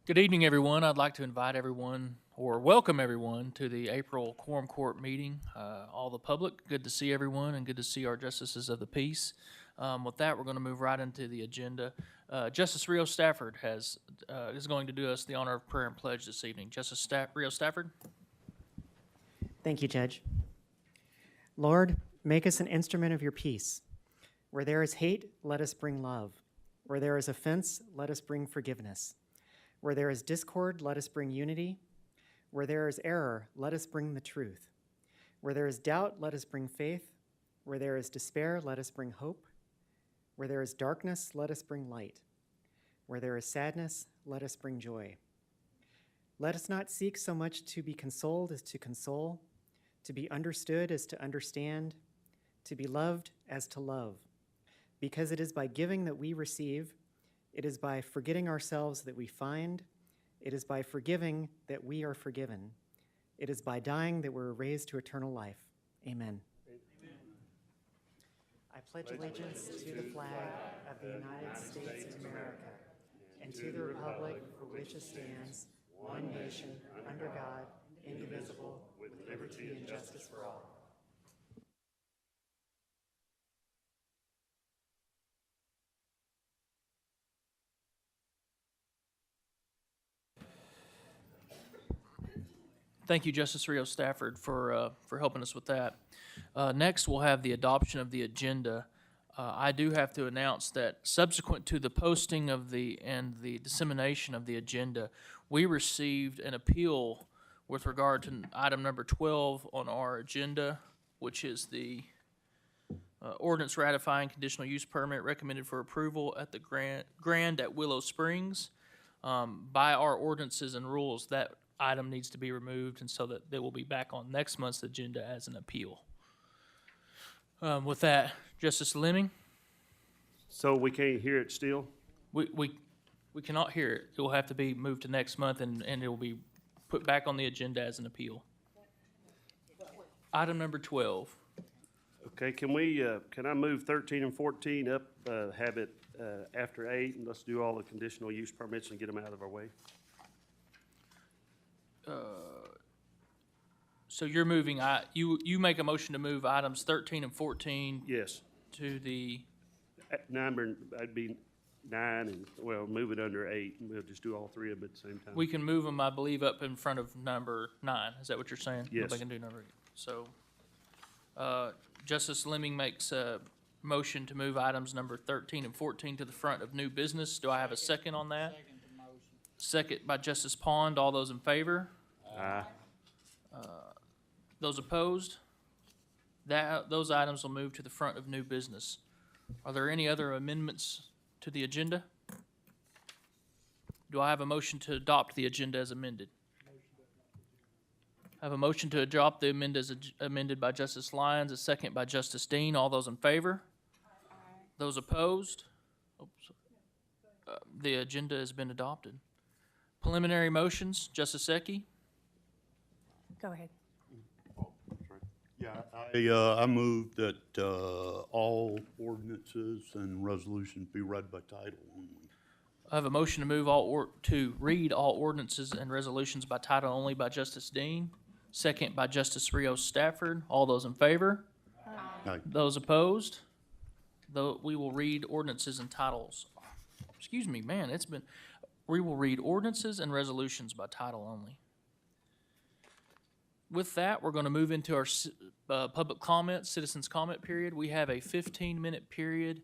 Good evening, everyone. I'd like to invite everyone or welcome everyone to the April Quorum Court meeting. All the public, good to see everyone and good to see our justices of the peace. With that, we're going to move right into the agenda. Justice Rio Stafford is going to do us the honor of prayer and pledge this evening. Justice Rio Stafford. Thank you, Judge. Lord, make us an instrument of your peace. Where there is hate, let us bring love. Where there is offense, let us bring forgiveness. Where there is discord, let us bring unity. Where there is error, let us bring the truth. Where there is doubt, let us bring faith. Where there is despair, let us bring hope. Where there is darkness, let us bring light. Where there is sadness, let us bring joy. Let us not seek so much to be consoled as to console, to be understood as to understand, to be loved as to love. Because it is by giving that we receive, it is by forgetting ourselves that we find. It is by forgiving that we are forgiven. It is by dying that we're raised to eternal life. Amen. Amen. I pledge allegiance to the flag of the United States of America and to the republic for which it stands, one nation, under God, indivisible, with liberty and justice for all. Thank you, Justice Rio Stafford, for helping us with that. Next, we'll have the adoption of the agenda. I do have to announce that subsequent to the posting of the dissemination of the agenda, we received an appeal with regard to item number 12 on our agenda, which is the ordinance ratifying conditional use permit recommended for approval at the Grand at Willow Springs. By our ordinances and rules, that item needs to be removed, and so that they will be back on next month's agenda as an appeal. With that, Justice Lemming? So we can't hear it still? We cannot hear it. It will have to be moved to next month, and it will be put back on the agenda as an appeal. Item number 12. Okay, can I move 13 and 14 up, have it after 8, and let's do all the conditional use permits and get them out of our way? So you're moving, you make a motion to move items 13 and 14 Yes. to the, Number, that'd be 9, and, well, move it under 8, and we'll just do all 3 of them at the same time. we can move them, I believe, up in front of number 9. Is that what you're saying? Yes. Nobody can do number 8. So, Justice Lemming makes a motion to move items number 13 and 14 to the front of new business. Do I have a second on that? Second by Justice Pond. All those in favor? Aye. Those opposed? Those items will move to the front of new business. Are there any other amendments to the agenda? Do I have a motion to adopt the agenda as amended? I have a motion to adopt the amendment as amended by Justice Lyons, a second by Justice Dean. All those in favor? Aye. Those opposed? The agenda has been adopted. Preliminary motions, Justice Ecke? Go ahead. Yeah, I move that all ordinances and resolutions be read by title only. I have a motion to move to read all ordinances and resolutions by title only by Justice Dean, second by Justice Rio Stafford. All those in favor? Aye. Those opposed? We will read ordinances and titles. Excuse me, man, we will read ordinances and resolutions by title only. With that, we're going to move into our public comment, citizens comment period. We have a 15-minute period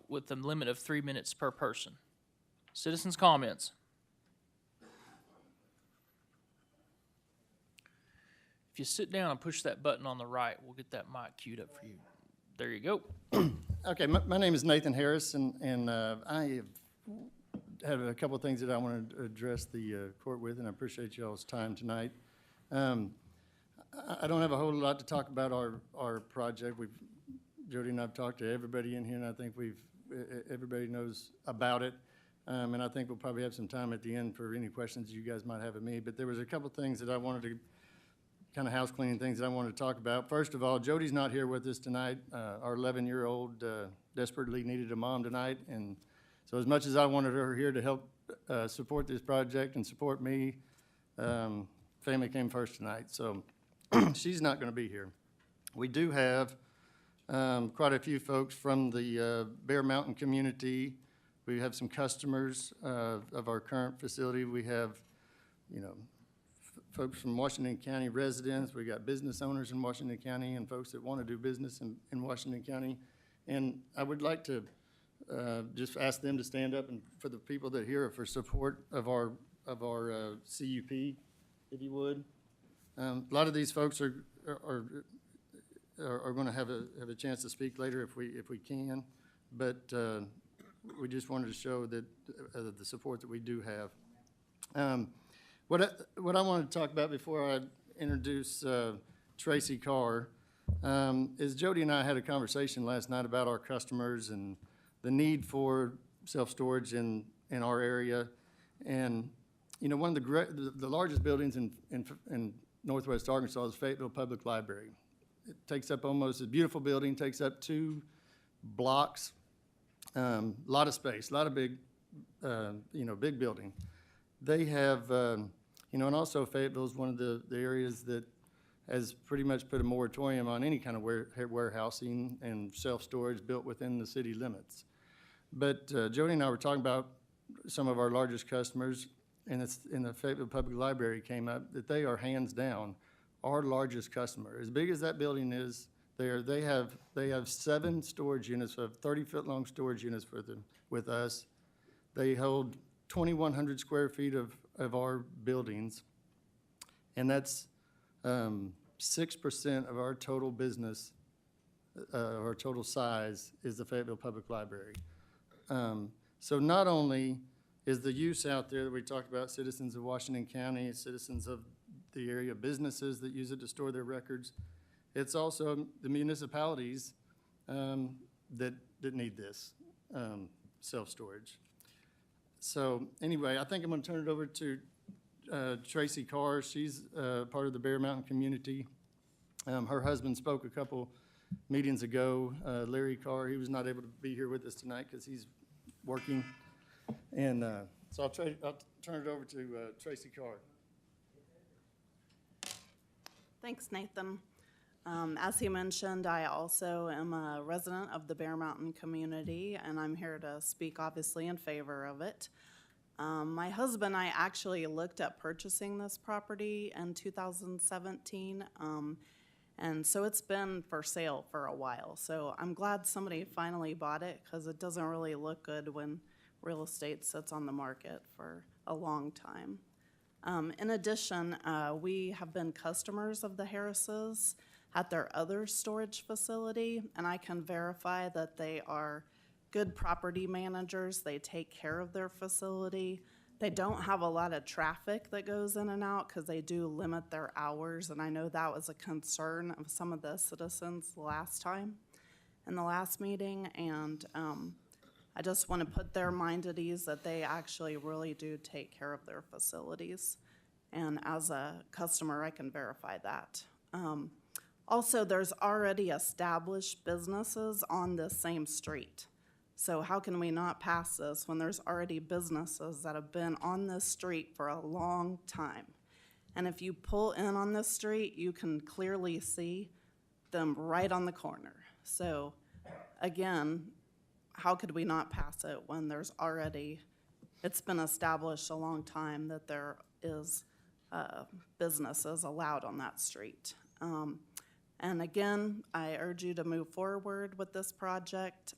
with a limit of 3 minutes per person. Citizens comments. If you sit down and push that button on the right, we'll get that mic queued up for you. There you go. Okay, my name is Nathan Harris, and I have a couple of things that I want to address the court with, and I appreciate y'all's time tonight. I don't have a whole lot to talk about our project. Jody and I have talked to everybody in here, and I think everybody knows about it. And I think we'll probably have some time at the end for any questions you guys might have of me. But there was a couple things that I wanted to, kind of house cleaning things that I wanted to talk about. First of all, Jody's not here with us tonight. Our 11-year-old desperately needed a mom tonight, and so as much as I wanted her here to help support this project and support me. Family came first tonight, so she's not going to be here. We do have quite a few folks from the Bear Mountain community. We have some customers of our current facility. We have, folks from Washington County residents. We got business owners in Washington County and folks that want to do business in Washington County. And I would like to just ask them to stand up and for the people that here for support of our CUP, if you would. A lot of these folks are going to have a chance to speak later if we can, but we just wanted to show that the support that we do have. What I wanted to talk about before I introduce Tracy Carr is Jody and I had a conversation last night about our customers and the need for self-storage in our area. And, one of the largest buildings in Northwest Arkansas is Fayetteville Public Library. It takes up almost a beautiful building, takes up 2 blocks, a lot of space, a lot of big, big building. They have, and also Fayetteville is one of the areas that has pretty much put a moratorium on any kind of warehousing and self-storage built within the city limits. But Jody and I were talking about some of our largest customers, and it's in the Fayetteville Public Library came up that they are hands down our largest customer. As big as that building is, they have 7 storage units, 30-foot long storage units with us. They hold 2,100 square feet of our buildings, and that's 6% of our total business, our total size is the Fayetteville Public Library. So not only is the use out there that we talked about, citizens of Washington County, citizens of the area, businesses that use it to store their records, it's also the municipalities that need this self-storage. So anyway, I think I'm going to turn it over to Tracy Carr. She's part of the Bear Mountain community. Her husband spoke a couple meetings ago, Larry Carr. He was not able to be here with us tonight because he's working. And so I'll turn it over to Tracy Carr. Thanks, Nathan. As he mentioned, I also am a resident of the Bear Mountain community, and I'm here to speak obviously in favor of it. My husband and I actually looked at purchasing this property in 2017, and so it's been for sale for a while. So I'm glad somebody finally bought it because it doesn't really look good when real estate sits on the market for a long time. In addition, we have been customers of the Harrises at their other storage facility, and I can verify that they are good property managers. They take care of their facility. They don't have a lot of traffic that goes in and out because they do limit their hours, and I know that was a concern of some of the citizens last time in the last meeting, and I just want to put their mind at ease that they actually really do take care of their facilities, and as a customer, I can verify that. Also, there's already established businesses on this same street. So how can we not pass this when there's already businesses that have been on this street for a long time? And if you pull in on this street, you can clearly see them right on the corner. So again, how could we not pass it when there's already, it's been established a long time that there is businesses allowed on that street. And again, I urge you to move forward with this project.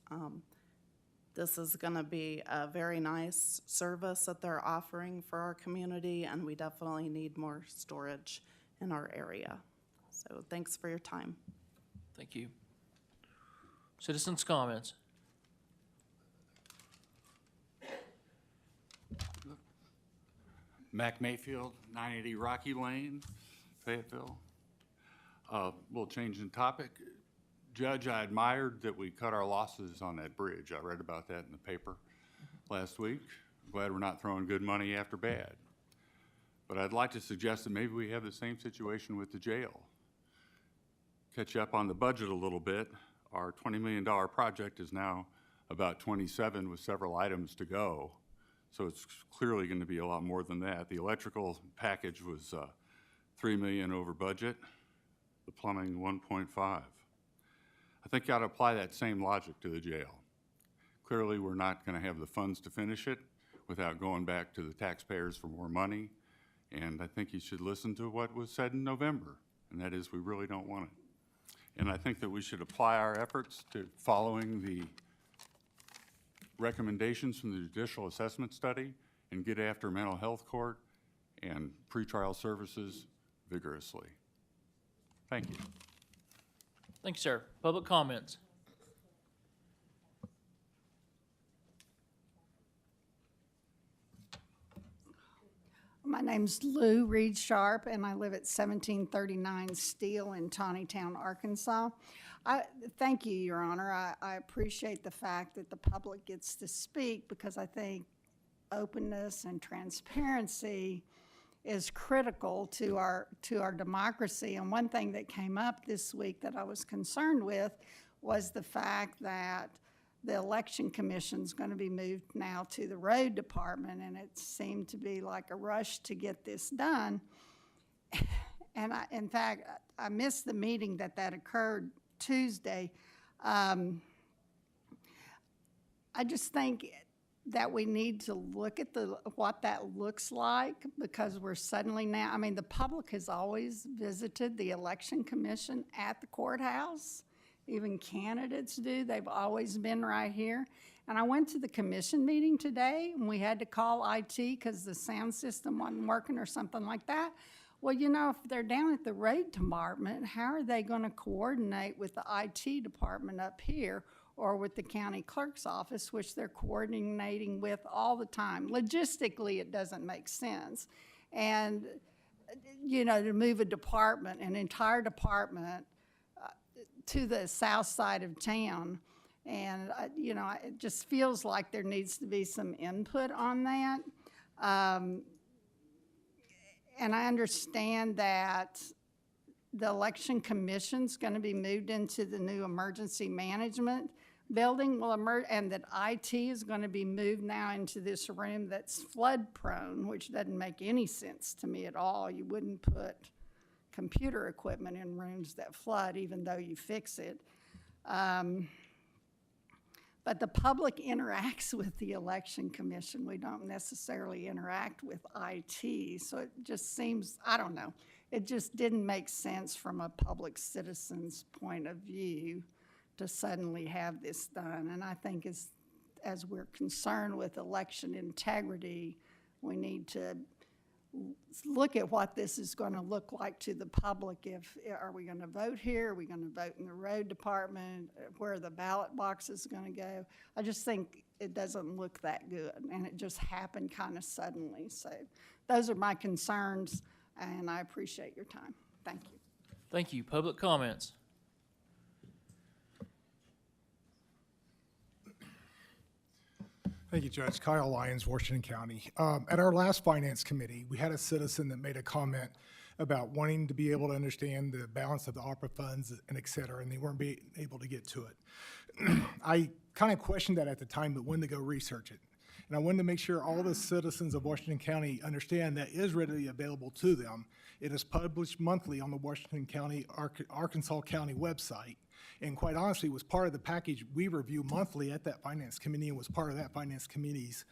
This is going to be a very nice service that they're offering for our community, and we definitely need more storage in our area. So thanks for your time. Thank you. Citizens' comments. Mac Mayfield, 980 Rocky Lane, Fayetteville. Little change in topic. Judge, I admired that we cut our losses on that bridge. I read about that in the paper last week. I'm glad we're not throwing good money after bad. But I'd like to suggest that maybe we have the same situation with the jail. Catch up on the budget a little bit. Our $20 million project is now about 27 with several items to go. So it's clearly going to be a lot more than that. The electrical package was $3 million over budget, the plumbing 1.5. I think you ought to apply that same logic to the jail. Clearly, we're not going to have the funds to finish it without going back to the taxpayers for more money. And I think you should listen to what was said in November, and that is we really don't want it. And I think that we should apply our efforts to following the recommendations from the Judicial Assessment Study and get after mental health court and pretrial services vigorously. Thank you. Thank you, sir. Public comments. My name's Lou Reed Sharp, and I live at 1739 Steel in Tawnytown, Arkansas. Thank you, Your Honor. I appreciate the fact that the public gets to speak, because I think openness and transparency is critical to our democracy. And one thing that came up this week that I was concerned with was the fact that the Election Commission's going to be moved now to the Road Department, and it seemed to be like a rush to get this done. And in fact, I missed the meeting that occurred Tuesday. I just think that we need to look at what that looks like, because we're suddenly now, I mean, the public has always visited the Election Commission at the courthouse. Even candidates do. They've always been right here. And I went to the commission meeting today, and we had to call IT because the sound system wasn't working or something like that. Well, you know, if they're down at the road department, how are they going to coordinate with the IT department up here or with the county clerk's office, which they're coordinating with all the time? Logistically, it doesn't make sense. And, you know, to move a department, an entire department, to the south side of town, and you know, it just feels like there needs to be some input on that. And I understand that the Election Commission's going to be moved into the new emergency management building, and that IT is going to be moved now into this room that's flood prone, which doesn't make any sense to me at all. You wouldn't put computer equipment in rooms that flood, even though you fix it. But the public interacts with the Election Commission. We don't necessarily interact with IT. So it just seems, I don't know, it just didn't make sense from a public citizen's point of view to suddenly have this done. And I think as we're concerned with election integrity, we need to look at what this is going to look like to the public. Are we going to vote here? Are we going to vote in the road department? Where are the ballot boxes going to go? I just think it doesn't look that good, and it just happened kind of suddenly. So those are my concerns, and I appreciate your time. Thank you. Thank you. Public comments. Thank you, Judge. Kyle Lyons, Washington County. At our last Finance Committee, we had a citizen that made a comment about wanting to be able to understand the balance of the ARPA funds and et cetera, and they weren't able to get to it. I kind of questioned that at the time, but wanted to go research it. And I wanted to make sure all the citizens of Washington County understand that is readily available to them. It is published monthly on the Washington County, Arkansas County website. And quite honestly, it was part of the package we review monthly at that Finance Committee, and was part of that Finance Committee's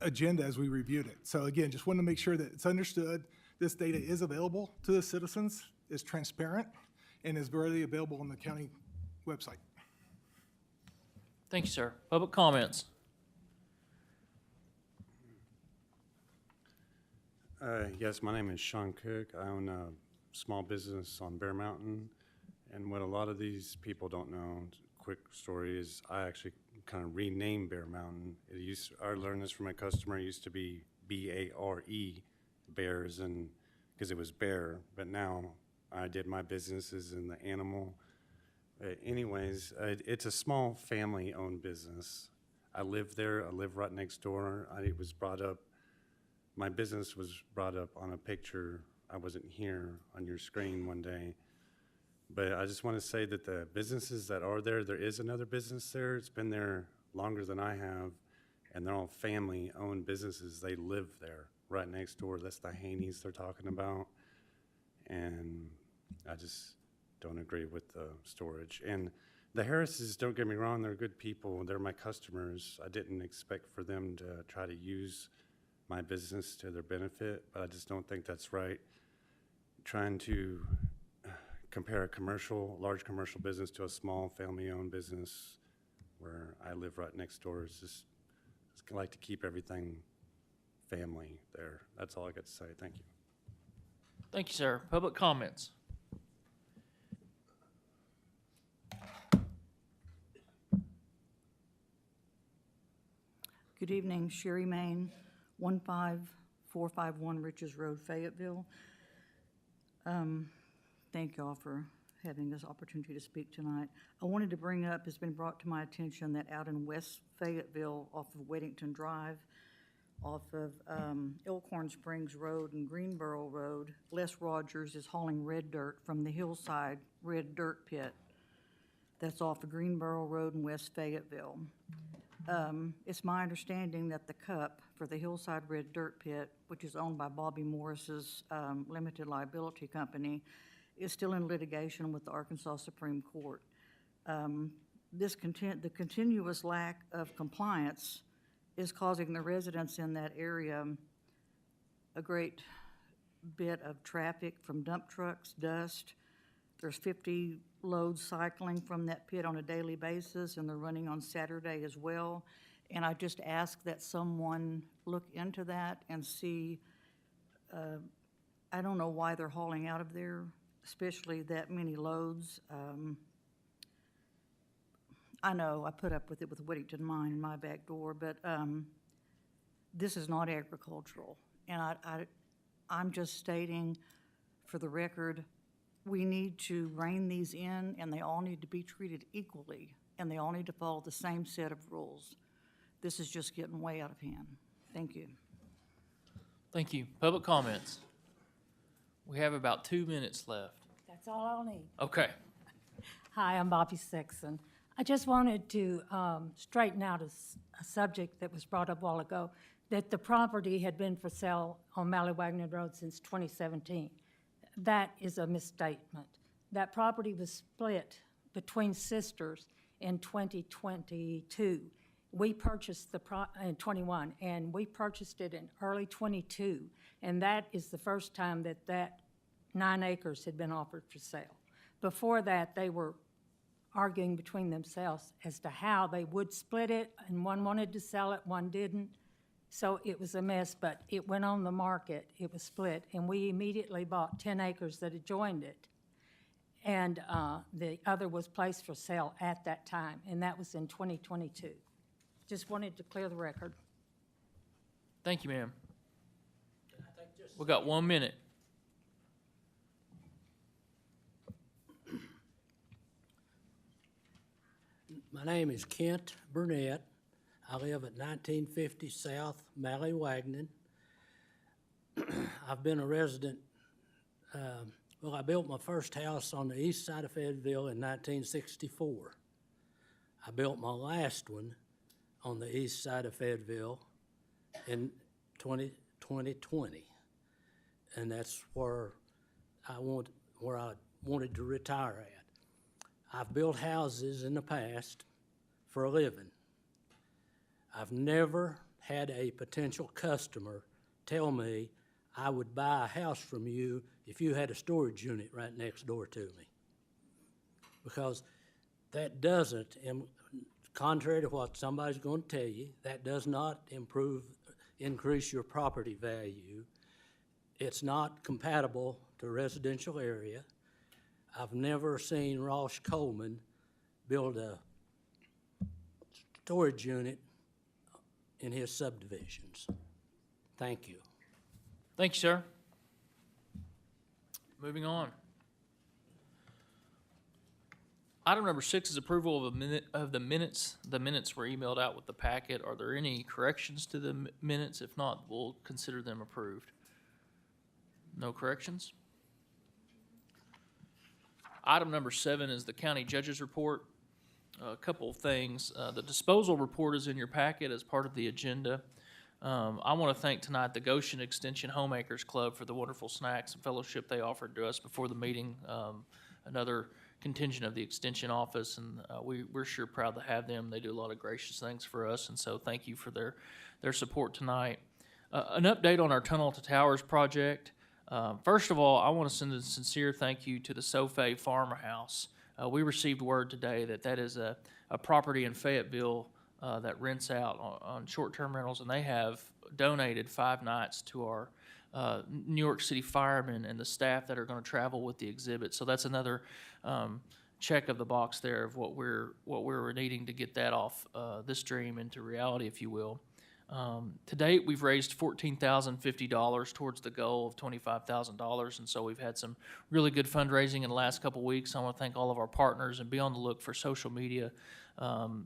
agenda as we reviewed it. So again, just wanted to make sure that it's understood this data is available to the citizens, is transparent, and is readily available on the county website. Thank you, sir. Public comments. Yes, my name is Sean Cook. I own a small business on Bear Mountain. And what a lot of these people don't know, quick story, is I actually kind of renamed Bear Mountain. I learned this from a customer. It used to be B-A-R-E, Bears, and because it was bear. But now I did my businesses in the animal. Anyways, it's a small family-owned business. I live there. I live right next door. It was brought up. My business was brought up on a picture. I wasn't here on your screen one day. But I just want to say that the businesses that are there, there is another business there. It's been there longer than I have. and they're all family-owned businesses. They live there, right next door. That's the Haney's they're talking about. And I just don't agree with the storage. And the Harrises, don't get me wrong, they're good people. They're my customers. I didn't expect for them to try to use my business to their benefit, but I just don't think that's right. Trying to compare a large commercial business to a small family-owned business where I live right next door is just, I like to keep everything family there. That's all I got to say. Thank you. Thank you, sir. Public comments. Good evening, Sherry Main, 15451 Riches Road, Fayetteville. Thank y'all for having this opportunity to speak tonight. I wanted to bring up, it's been brought to my attention that out in West Fayetteville off of Weddington Drive, off of Elkhorn Springs Road and Greenboro Road, Les Rogers is hauling red dirt from the hillside red dirt pit that's off of Greenboro Road in West Fayetteville. It's my understanding that the cup for the Hillside Red Dirt Pit, which is owned by Bobby Morris's limited liability company, is still in litigation with the Arkansas Supreme Court. The continuous lack of compliance is causing the residents in that area a great bit of traffic from dump trucks, dust. There's 50 loads cycling from that pit on a daily basis, and they're running on Saturday as well. And I just ask that someone look into that and see, I don't know why they're hauling out of there, especially that many loads. I know I put up with it with Whittington Mine in my back door, but this is not agricultural. And I'm just stating for the record, we need to rein these in, and they all need to be treated equally, and they all need to follow the same set of rules. This is just getting way out of hand. Thank you. Thank you. Public comments. We have about 2 minutes left. That's all I'll need. Okay. Hi, I'm Bobby Sexton. I just wanted to straighten out a subject that was brought up a while ago, that the property had been for sale on Malley-Wagner Road since 2017. That is a misstatement. That property was split between sisters in 2022. We purchased in 21, and we purchased it in early 22, and that is the first time that 9 acres had been offered for sale. Before that, they were arguing between themselves as to how they would split it, and one wanted to sell it, one didn't. So it was a mess, but it went on the market, it was split, and we immediately bought 10 acres that adjoined it. And the other was placed for sale at that time, and that was in 2022. Just wanted to clear the record. Thank you, ma'am. We got 1 minute. My name is Kent Burnett. I live at 1950 South Malley-Wagner. I've been a resident, well, I built my first house on the east side of Fayetteville in 1964. I built my last one on the east side of Fayetteville in 2020. And that's where I wanted to retire at. I've built houses in the past for a living. I've never had a potential customer tell me I would buy a house from you if you had a storage unit right next door to me. Because that doesn't, contrary to what somebody's going to tell you, that does not increase your property value. It's not compatible to a residential area. I've never seen Ross Coleman build a storage unit in his subdivisions. Thank you. Thank you, sir. Moving on. Item number 6 is approval of the minutes. The minutes were emailed out with the packet. Are there any corrections to the minutes? If not, we'll consider them approved. No corrections? Item number 7 is the county judge's report. a couple of things. The disposal report is in your packet as part of the agenda. I want to thank tonight the Goshen Extension Homemakers Club for the wonderful snacks and fellowship they offered to us before the meeting. Another contingent of the Extension office, and we're sure proud to have them. They do a lot of gracious things for us, and so thank you for their support tonight. An update on our Tunnel to Towers project. First of all, I want to send a sincere thank you to the Sofe Farmhouse. We received word today that is a property in Fayetteville that rents out on short-term rentals, and they have donated 5 nights to our New York City firemen and the staff that are going to travel with the exhibit. So that's another check of the box there of what we're needing to get that off this dream into reality, if you will. To date, we've raised $14,050 towards the goal of $25,000, and so we've had some really good fundraising in the last couple weeks. I want to thank all of our partners and be on the look for social media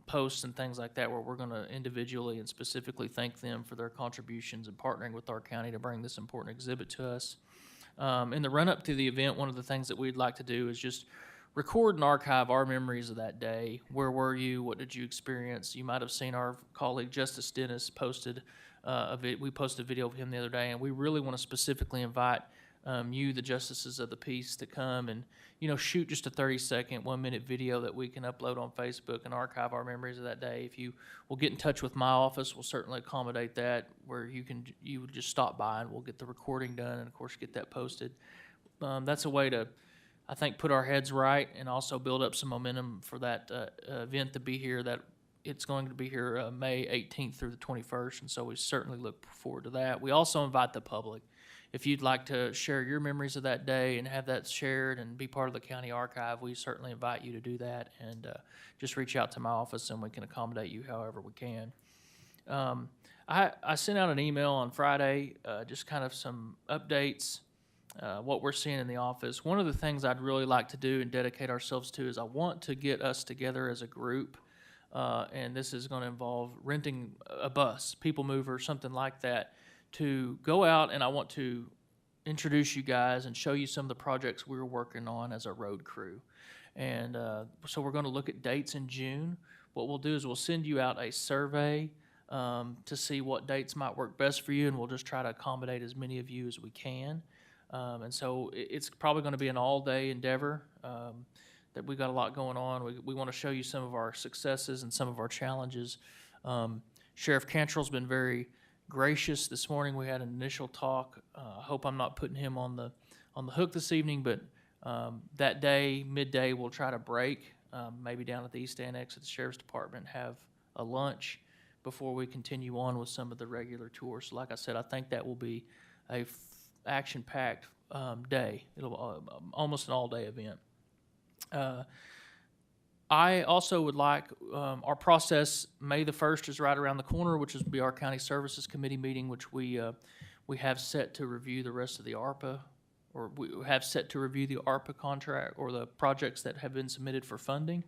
posts and things like that, where we're going to individually and specifically thank them for their contributions and partnering with our county to bring this important exhibit to us. In the run-up to the event, one of the things that we'd like to do is just record and archive our memories of that day. Where were you? What did you experience? You might have seen our colleague Justice Dennis posted we posted a video of him the other day, and we really want to specifically invite you, the justices of the peace, to come and shoot just a 30-second, 1-minute video that we can upload on Facebook and archive our memories of that day. If you will get in touch with my office, we'll certainly accommodate that, where you would just stop by and we'll get the recording done and of course get that posted. That's a way to, I think, put our heads right and also build up some momentum for that event to be here. That it's going to be here May 18th through the 21st, and so we certainly look forward to that. We also invite the public. If you'd like to share your memories of that day and have that shared and be part of the county archive, we certainly invite you to do that, and just reach out to my office and we can accommodate you however we can. I sent out an email on Friday, just kind of some updates, what we're seeing in the office. One of the things I'd really like to do and dedicate ourselves to is I want to get us together as a group, and this is going to involve renting a bus, people mover, something like that, to go out, and I want to introduce you guys and show you some of the projects we're working on as a road crew. And so we're going to look at dates in June. What we'll do is we'll send you out a survey to see what dates might work best for you, and we'll just try to accommodate as many of you as we can. And so it's probably going to be an all-day endeavor. That we've got a lot going on. We want to show you some of our successes and some of our challenges. Sheriff Cantrell's been very gracious. This morning we had an initial talk. I hope I'm not putting him on the hook this evening, but that day, midday, we'll try to break, maybe down at the East Annex at the Sheriff's Department, have a lunch before we continue on with some of the regular tours. So like I said, I think that will be a action-packed day. It'll almost an all-day event. I also would like our process. May the 1st is right around the corner, which will be our County Services Committee meeting, which we have set to review the rest of the ARPA, or we have set to review the ARPA contract or the projects that have been submitted for funding.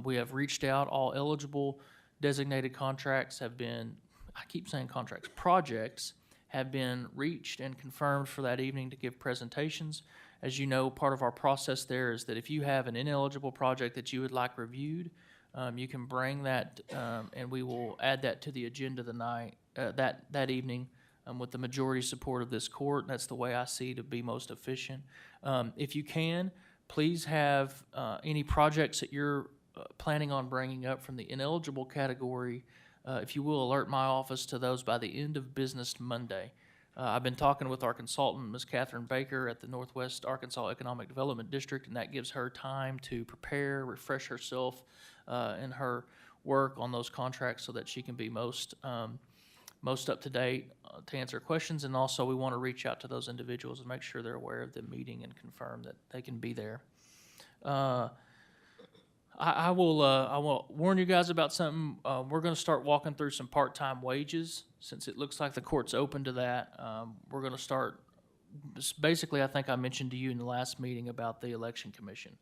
We have reached out. All eligible designated contracts have been, I keep saying contracts, projects have been reached and confirmed for that evening to give presentations. As you know, part of our process there is that if you have an ineligible project that you would like reviewed, you can bring that, and we will add that to the agenda that evening with the majority support of this court. That's the way I see to be most efficient. If you can, please have any projects that you're planning on bringing up from the ineligible category. If you will, alert my office to those by the end of business Monday. I've been talking with our consultant, Ms. Catherine Baker, at the Northwest Arkansas Economic Development District, and that gives her time to prepare, refresh herself in her work on those contracts so that she can be most up to date to answer questions. And also, we want to reach out to those individuals and make sure they're aware of the meeting and confirm that they can be there. I will warn you guys about something. We're going to start walking through some part-time wages since it looks like the court's open to that. We're going to start, basically, I think I mentioned to you in the last meeting about the Election Commission.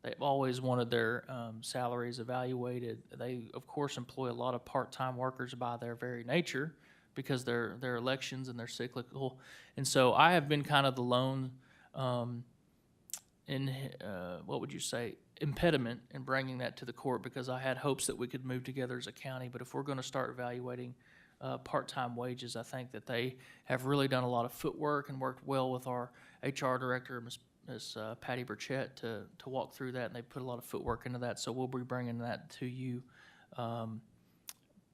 They've always wanted their salaries evaluated. They, of course, employ a lot of part-time workers by their very nature because they're elections and they're cyclical. And so I have been kind of the lone, what would you say, impediment in bringing that to the court because I had hopes that we could move together as a county. But if we're going to start evaluating part-time wages, I think that they have really done a lot of footwork and worked well with our HR director, Ms. Patty Burchett, to walk through that, and they put a lot of footwork into that. So we'll be bringing that to you,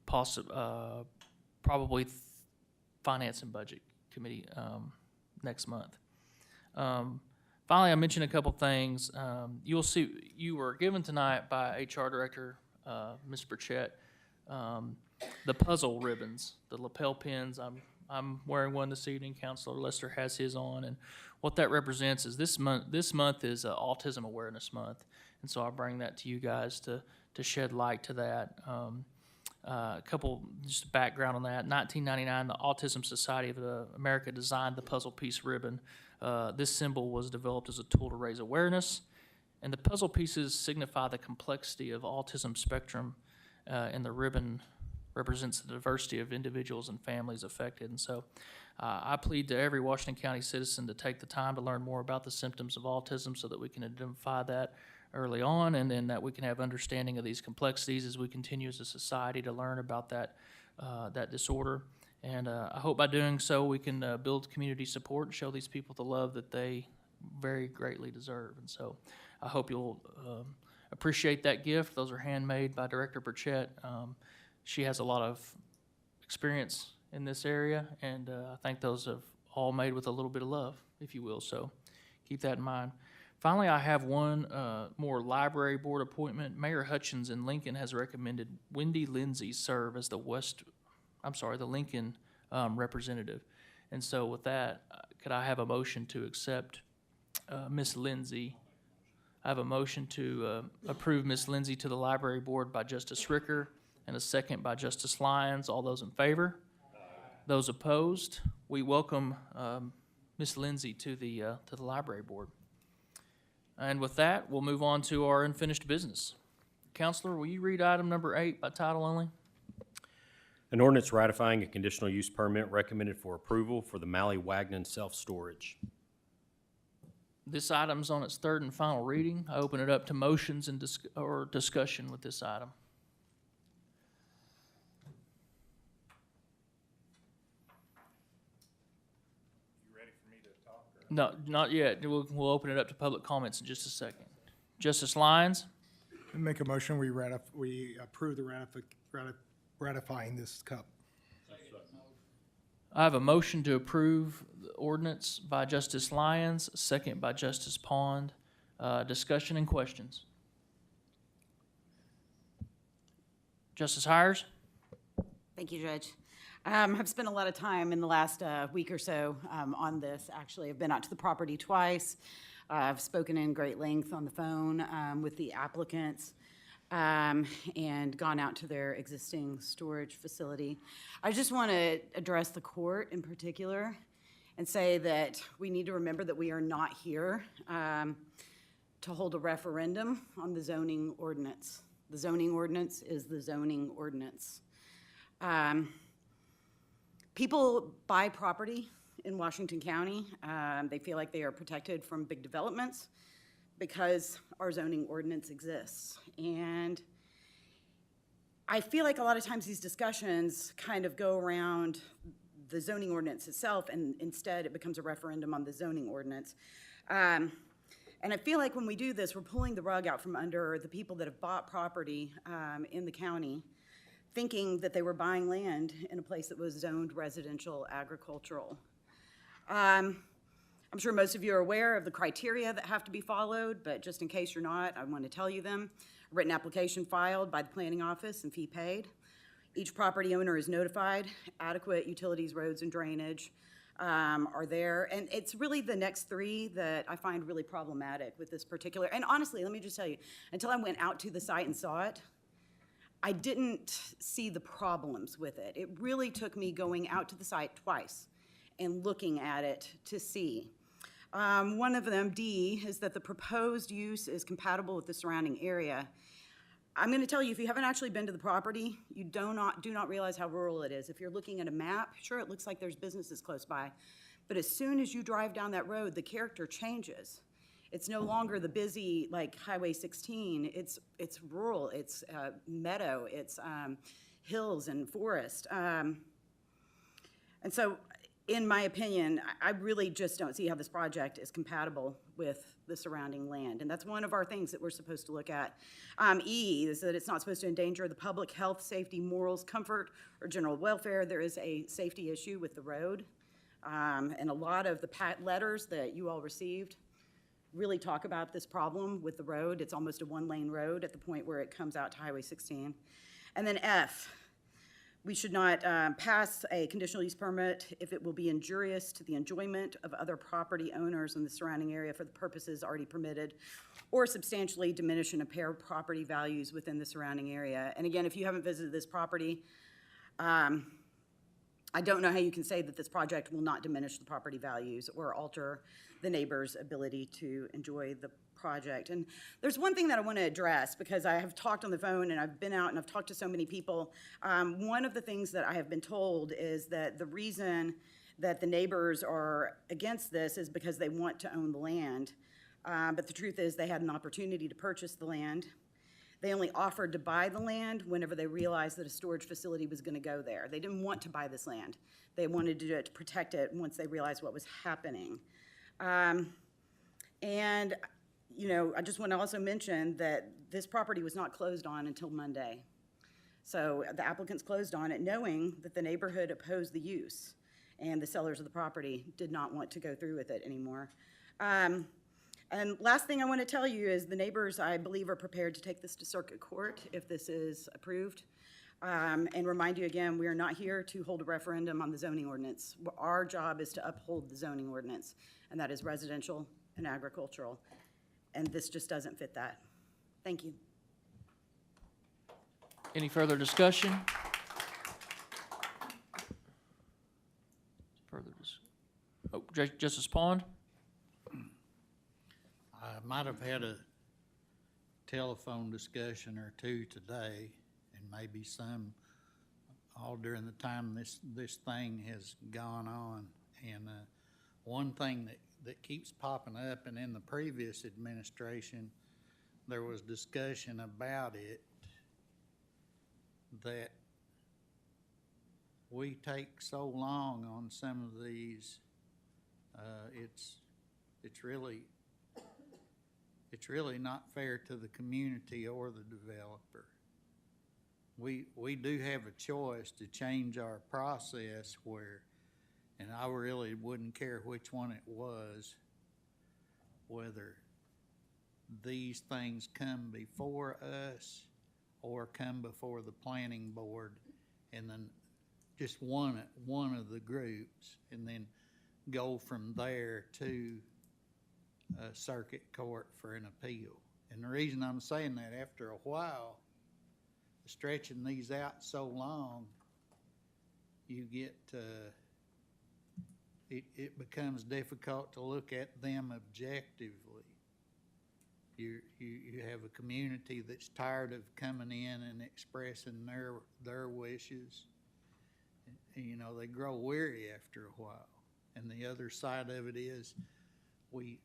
probably Finance and Budget Committee next month. Finally, I mentioned a couple things. You'll see you were given tonight by HR Director Ms. Burchett the puzzle ribbons, the lapel pins. I'm wearing one this evening. Counselor Lester has his on, and what that represents is this month is Autism Awareness Month, and so I bring that to you guys to shed light to that. A couple just background on that. 1999, the Autism Society of America designed the puzzle piece ribbon. This symbol was developed as a tool to raise awareness, and the puzzle pieces signify the complexity of autism spectrum, and the ribbon represents the diversity of individuals and families affected. And so I plead to every Washington County citizen to take the time to learn more about the symptoms of autism so that we can identify that early on, and then that we can have understanding of these complexities as we continue as a society to learn about that disorder. And I hope by doing so we can build community support and show these people the love that they very greatly deserve. And so I hope you'll appreciate that gift. Those are handmade by Director Burchett. She has a lot of experience in this area, and I think those have all made with a little bit of love, if you will. So keep that in mind. Finally, I have one more library board appointment. Mayor Hutchins in Lincoln has recommended Wendy Lindsay serve as the Lincoln representative. And so with that, could I have a motion to accept Miss Lindsay? I have a motion to approve Miss Lindsay to the library board by Justice Ricker and a second by Justice Lyons. All those in favor? Those opposed? We welcome Miss Lindsay to the library board. And with that, we'll move on to our unfinished business. Counselor, will you read item number 8 by title only? An ordinance ratifying a conditional use permit recommended for approval for the Malley-Wagnon self-storage. This item's on its third and final reading. I open it up to motions and discussion with this item. No, not yet. We'll open it up to public comments in just a second. Justice Lyons? Make a motion, we approve the ratifying this cup. I have a motion to approve the ordinance by Justice Lyons, second by Justice Pond. Discussion and questions. Justice Hires? Thank you, Judge. I've spent a lot of time in the last week or so on this. Actually, I've been out to the property twice. I've spoken in great length on the phone with the applicants and gone out to their existing storage facility. I just want to address the court in particular and say that we need to remember that we are not here to hold a referendum on the zoning ordinance. The zoning ordinance is the zoning ordinance. People buy property in Washington County. They feel like they are protected from big developments because our zoning ordinance exists. And I feel like a lot of times these discussions kind of go around the zoning ordinance itself, and instead it becomes a referendum on the zoning ordinance. And I feel like when we do this, we're pulling the rug out from under the people that have bought property in the county, thinking that they were buying land in a place that was zoned residential agricultural. I'm sure most of you are aware of the criteria that have to be followed, but just in case you're not, I want to tell you them. A written application filed by the planning office and fee paid. Each property owner is notified. Adequate utilities, roads, and drainage are there. And it's really the next three that I find really problematic with this particular. And honestly, let me just tell you, until I went out to the site and saw it, I didn't see the problems with it. It really took me going out to the site twice and looking at it to see. One of them, D, is that the proposed use is compatible with the surrounding area. I'm going to tell you, if you haven't actually been to the property, you do not realize how rural it is. If you're looking at a map, sure, it looks like there's businesses close by, but as soon as you drive down that road, the character changes. It's no longer the busy, like Highway 16. It's rural, it's meadow, it's hills and forest. And so, in my opinion, I really just don't see how this project is compatible with the surrounding land. And that's one of our things that we're supposed to look at. E is that it's not supposed to endanger the public health, safety, morals, comfort, or general welfare. There is a safety issue with the road. And a lot of the letters that you all received really talk about this problem with the road. It's almost a one-lane road at the point where it comes out to Highway 16. And then F, we should not pass a conditional use permit if it will be injurious to the enjoyment of other property owners in the surrounding area for the purposes already permitted, or substantially diminish and impair property values within the surrounding area. And again, if you haven't visited this property, I don't know how you can say that this project will not diminish the property values or alter the neighbor's ability to enjoy the project. And there's one thing that I want to address, because I have talked on the phone and I've been out and I've talked to so many people. One of the things that I have been told is that the reason that the neighbors are against this is because they want to own the land. But the truth is they had an opportunity to purchase the land. They only offered to buy the land whenever they realized that a storage facility was going to go there. They didn't want to buy this land. They wanted to protect it once they realized what was happening. And, you know, I just want to also mention that this property was not closed on until Monday. So the applicants closed on it knowing that the neighborhood opposed the use, and the sellers of the property did not want to go through with it anymore. And last thing I want to tell you is the neighbors, I believe, are prepared to take this to circuit court if this is approved. And remind you again, we are not here to hold a referendum on the zoning ordinance. Our job is to uphold the zoning ordinance, and that is residential and agricultural. And this just doesn't fit that. Thank you. Any further discussion? Justice Pond? I might have had a telephone discussion or two today, and maybe some all during the time this thing has gone on. And one thing that keeps popping up, and in the previous administration, there was discussion about it, that we take so long on some of these. It's really not fair to the community or the developer. We do have a choice to change our process where, and I really wouldn't care which one it was, whether these things come before us or come before the planning board, and then just one of the groups, and then go from there to circuit court for an appeal. And the reason I'm saying that, after a while, stretching these out so long, you get it becomes difficult to look at them objectively. You have a community that's tired of coming in and expressing their wishes. You know, they grow weary after a while. And the other side of it is we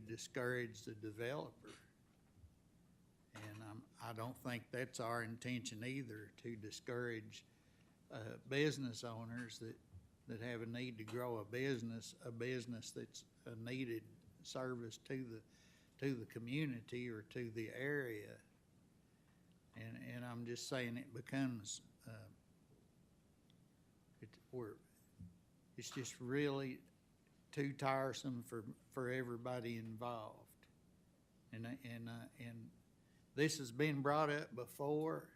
discourage the developer. And I don't think that's our intention either, to discourage business owners that have a need to grow a business that's a needed service to the community or to the area. And I'm just saying it becomes it's just really too tiresome for everybody involved. And this has been brought up before,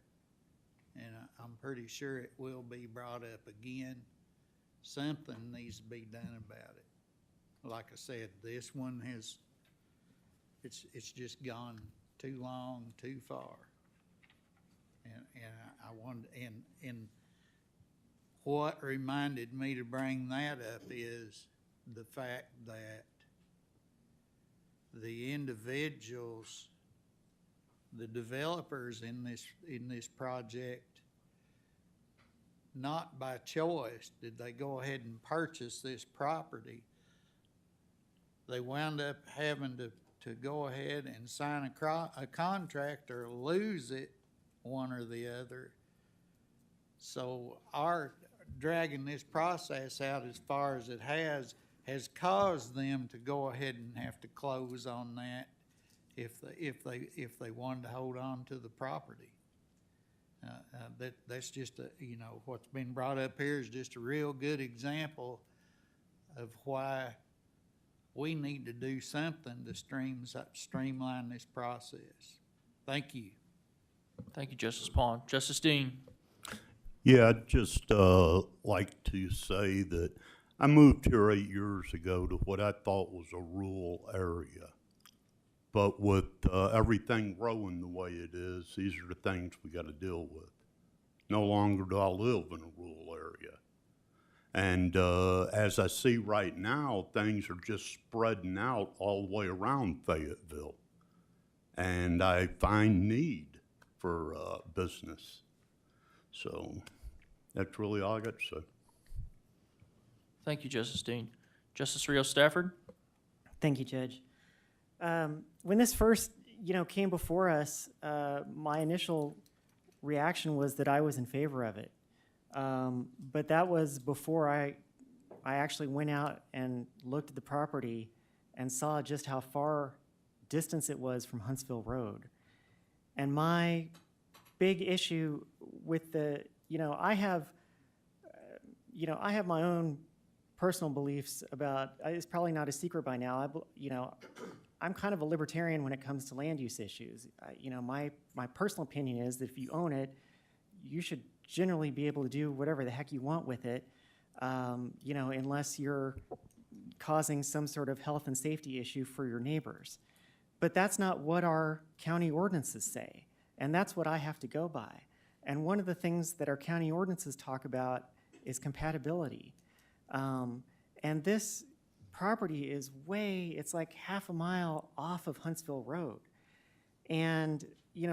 and I'm pretty sure it will be brought up again. Something needs to be done about it. Like I said, this one it's just gone too long, too far. And I wanted, and what reminded me to bring that up is the fact that the individuals, the developers in this project, not by choice did they go ahead and purchase this property. they wound up having to go ahead and sign a contract or lose it, one or the other. So our dragging this process out as far as it has caused them to go ahead and have to close on that if they wanted to hold on to the property. That's just what's been brought up here is just a real good example of why we need to do something to streamline this process. Thank you. Thank you, Justice Pond. Justice Dean. Yeah, I'd just like to say that I moved here 8 years ago to what I thought was a rural area. But with everything growing the way it is, these are the things we got to deal with. No longer do I live in a rural area. And as I see right now, things are just spreading out all the way around Fayetteville. And I find need for business. So that's really all I got to say. Thank you, Justice Dean. Justice Rios Stafford. Thank you, Judge. When this first, came before us, my initial reaction was that I was in favor of it. But that was before I actually went out and looked at the property and saw just how far distance it was from Huntsville Road. And my big issue with I have my own personal beliefs about, it's probably not a secret by now, I'm kind of a libertarian when it comes to land use issues. My personal opinion is that if you own it, you should generally be able to do whatever the heck you want with it, unless you're causing some sort of health and safety issue for your neighbors. But that's not what our county ordinances say, and that's what I have to go by. And one of the things that our county ordinances talk about is compatibility. And this property is it's like half a mile off of Huntsville Road. And,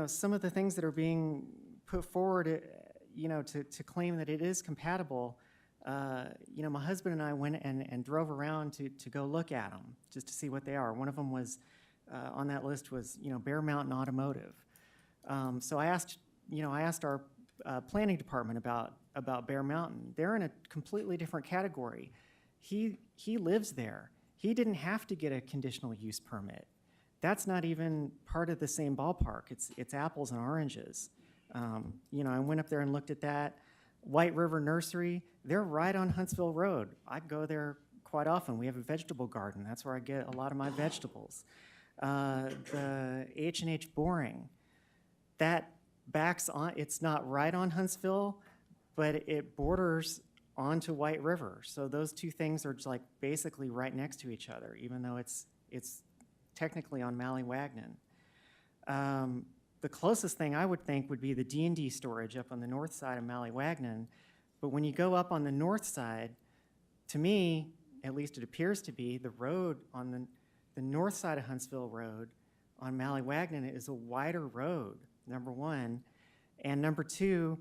some of the things that are being put forward, to claim that it is compatible, my husband and I went and drove around to go look at them, just to see what they are. One of them was, on that list was, Bear Mountain Automotive. So I asked our planning department about Bear Mountain. They're in a completely different category. He lives there. He didn't have to get a conditional use permit. That's not even part of the same ballpark. It's apples and oranges. I went up there and looked at that. White River Nursery, they're right on Huntsville Road. I go there quite often. We have a vegetable garden. That's where I get a lot of my vegetables. The H&H Boring, that backs on, it's not right on Huntsville, but it borders onto White River. So those two things are just like basically right next to each other, even though it's technically on Mallywagnon. The closest thing I would think would be the D&D storage up on the north side of Mallywagnon. But when you go up on the north side, to me, at least it appears to be, the road on the north side of Huntsville Road on Mallywagnon is a wider road, number one. And number two,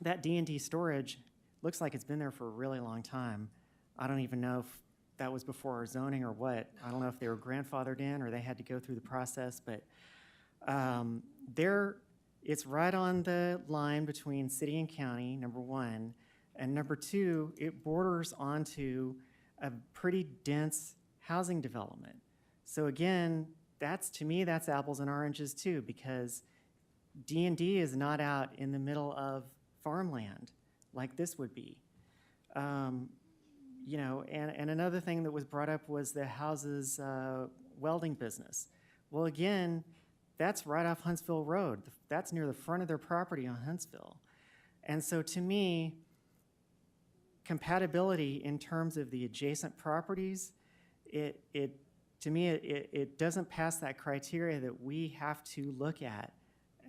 that D&D storage looks like it's been there for a really long time. I don't even know if that was before our zoning or what. I don't know if they were grandfathered in or they had to go through the process, but it's right on the line between city and county, number one, and number two, it borders onto a pretty dense housing development. So again, to me, that's apples and oranges too, because D&D is not out in the middle of farmland like this would be. And another thing that was brought up was the houses welding business. Well, again, that's right off Huntsville Road. That's near the front of their property on Huntsville. And so to me, compatibility in terms of the adjacent properties, it doesn't pass that criteria that we have to look at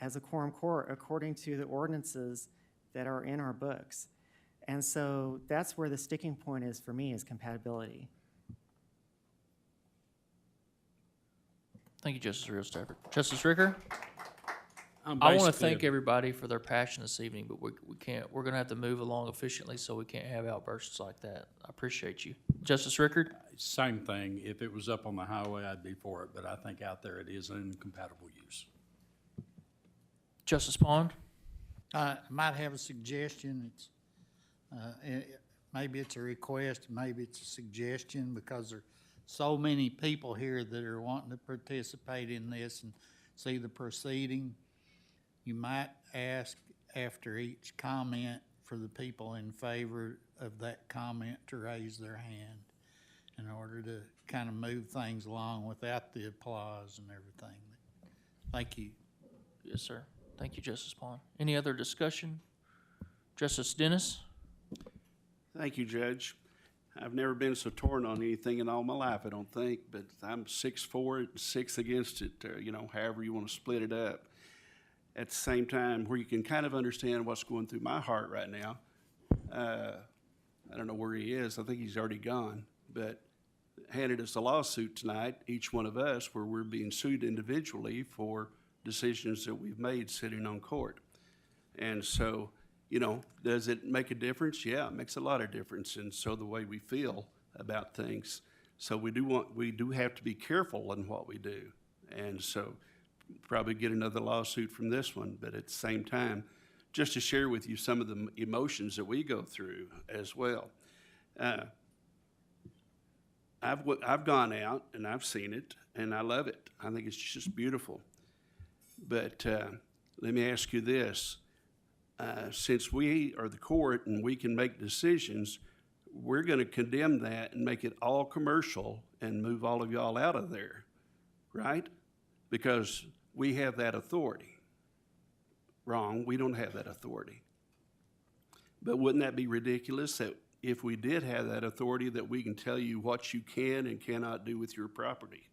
as a quorum court according to the ordinances that are in our books. And so that's where the sticking point is for me, is compatibility. Thank you, Justice Rios Stafford. Justice Ricker? I want to basically- thank everybody for their passion this evening, but we're going to have to move along efficiently, so we can't have outbursts like that. I appreciate you. Justice Rickard? Same thing. If it was up on the highway, I'd be for it, but I think out there it is an incompatible use. Justice Pond? I might have a suggestion. It's, maybe it's a request, maybe it's a suggestion, because there are so many people here that are wanting to participate in this and see the proceeding. You might ask after each comment for the people in favor of that comment to raise their hand in order to kind of move things along without the applause and everything. Thank you. Yes, sir. Thank you, Justice Pond. Any other discussion? Justice Dennis? Thank you, Judge. I've never been so torn on anything in all my life, I don't think, but I'm 6 for it, 6 against it, however you want to split it up. At the same time, where you can kind of understand what's going through my heart right now, I don't know where he is. I think he's already gone, but handed us a lawsuit tonight, each one of us, where we're being sued individually for decisions that we've made sitting on court. And so, does it make a difference? Yeah, it makes a lot of difference, and so the way we feel about things. So we do have to be careful in what we do, and so probably get another lawsuit from this one, but at the same time, just to share with you some of the emotions that we go through as well. I've gone out and I've seen it, and I love it. I think it's just beautiful. But let me ask you this. Since we are the court and we can make decisions, we're going to condemn that and make it all commercial and move all of y'all out of there, right? Because we have that authority. Wrong, we don't have that authority. But wouldn't that be ridiculous that if we did have that authority, that we can tell you what you can and cannot do with your property?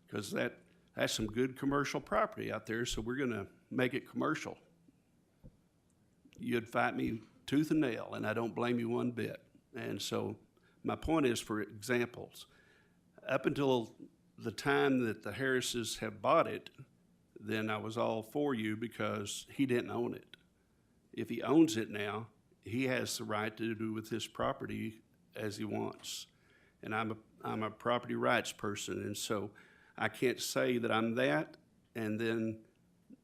Because that's some good commercial property out there, so we're going to make it commercial. You'd fight me tooth and nail, and I don't blame you one bit. And so my point is, for examples, up until the time that the Harrises have bought it, then I was all for you because he didn't own it. If he owns it now, he has the right to do with his property as he wants. And I'm a property rights person, and so I can't say that I'm that and then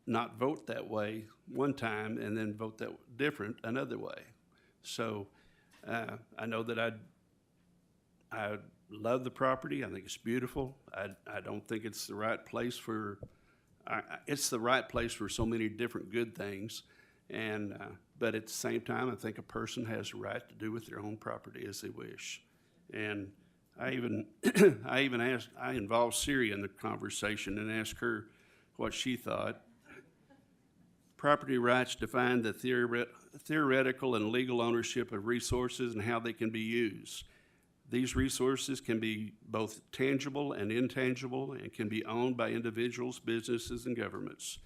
not vote that way one time and then vote that different another way. So I know that I love the property. I think it's beautiful. I don't think it's the right place for, it's the right place for so many different good things. And, but at the same time, I think a person has a right to do with their own property as they wish. And I even, I involved Siri in the conversation and asked her what she thought. Property rights define the theoretical and legal ownership of resources and how they can be used. These resources can be both tangible and intangible and can be owned by individuals, businesses, and governments.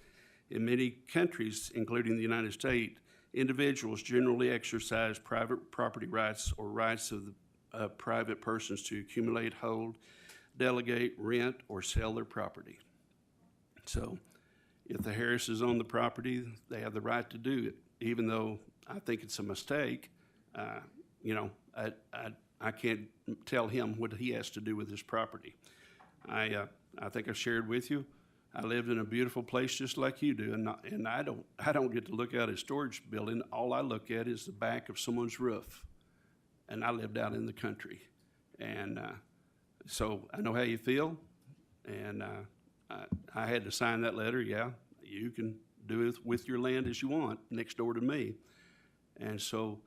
In many countries, including the United States, individuals generally exercise private property rights or rights of private persons to accumulate, hold, delegate, rent, or sell their property. So if the Harrises own the property, they have the right to do it, even though I think it's a mistake. I can't tell him what he has to do with his property. I think I shared with you, I lived in a beautiful place just like you do, and I don't get to look out at a storage building. All I look at is the back of someone's roof, and I lived out in the country. And so I know how you feel, and I had to sign that letter. Yeah, you can do it with your land as you want next door to me. And so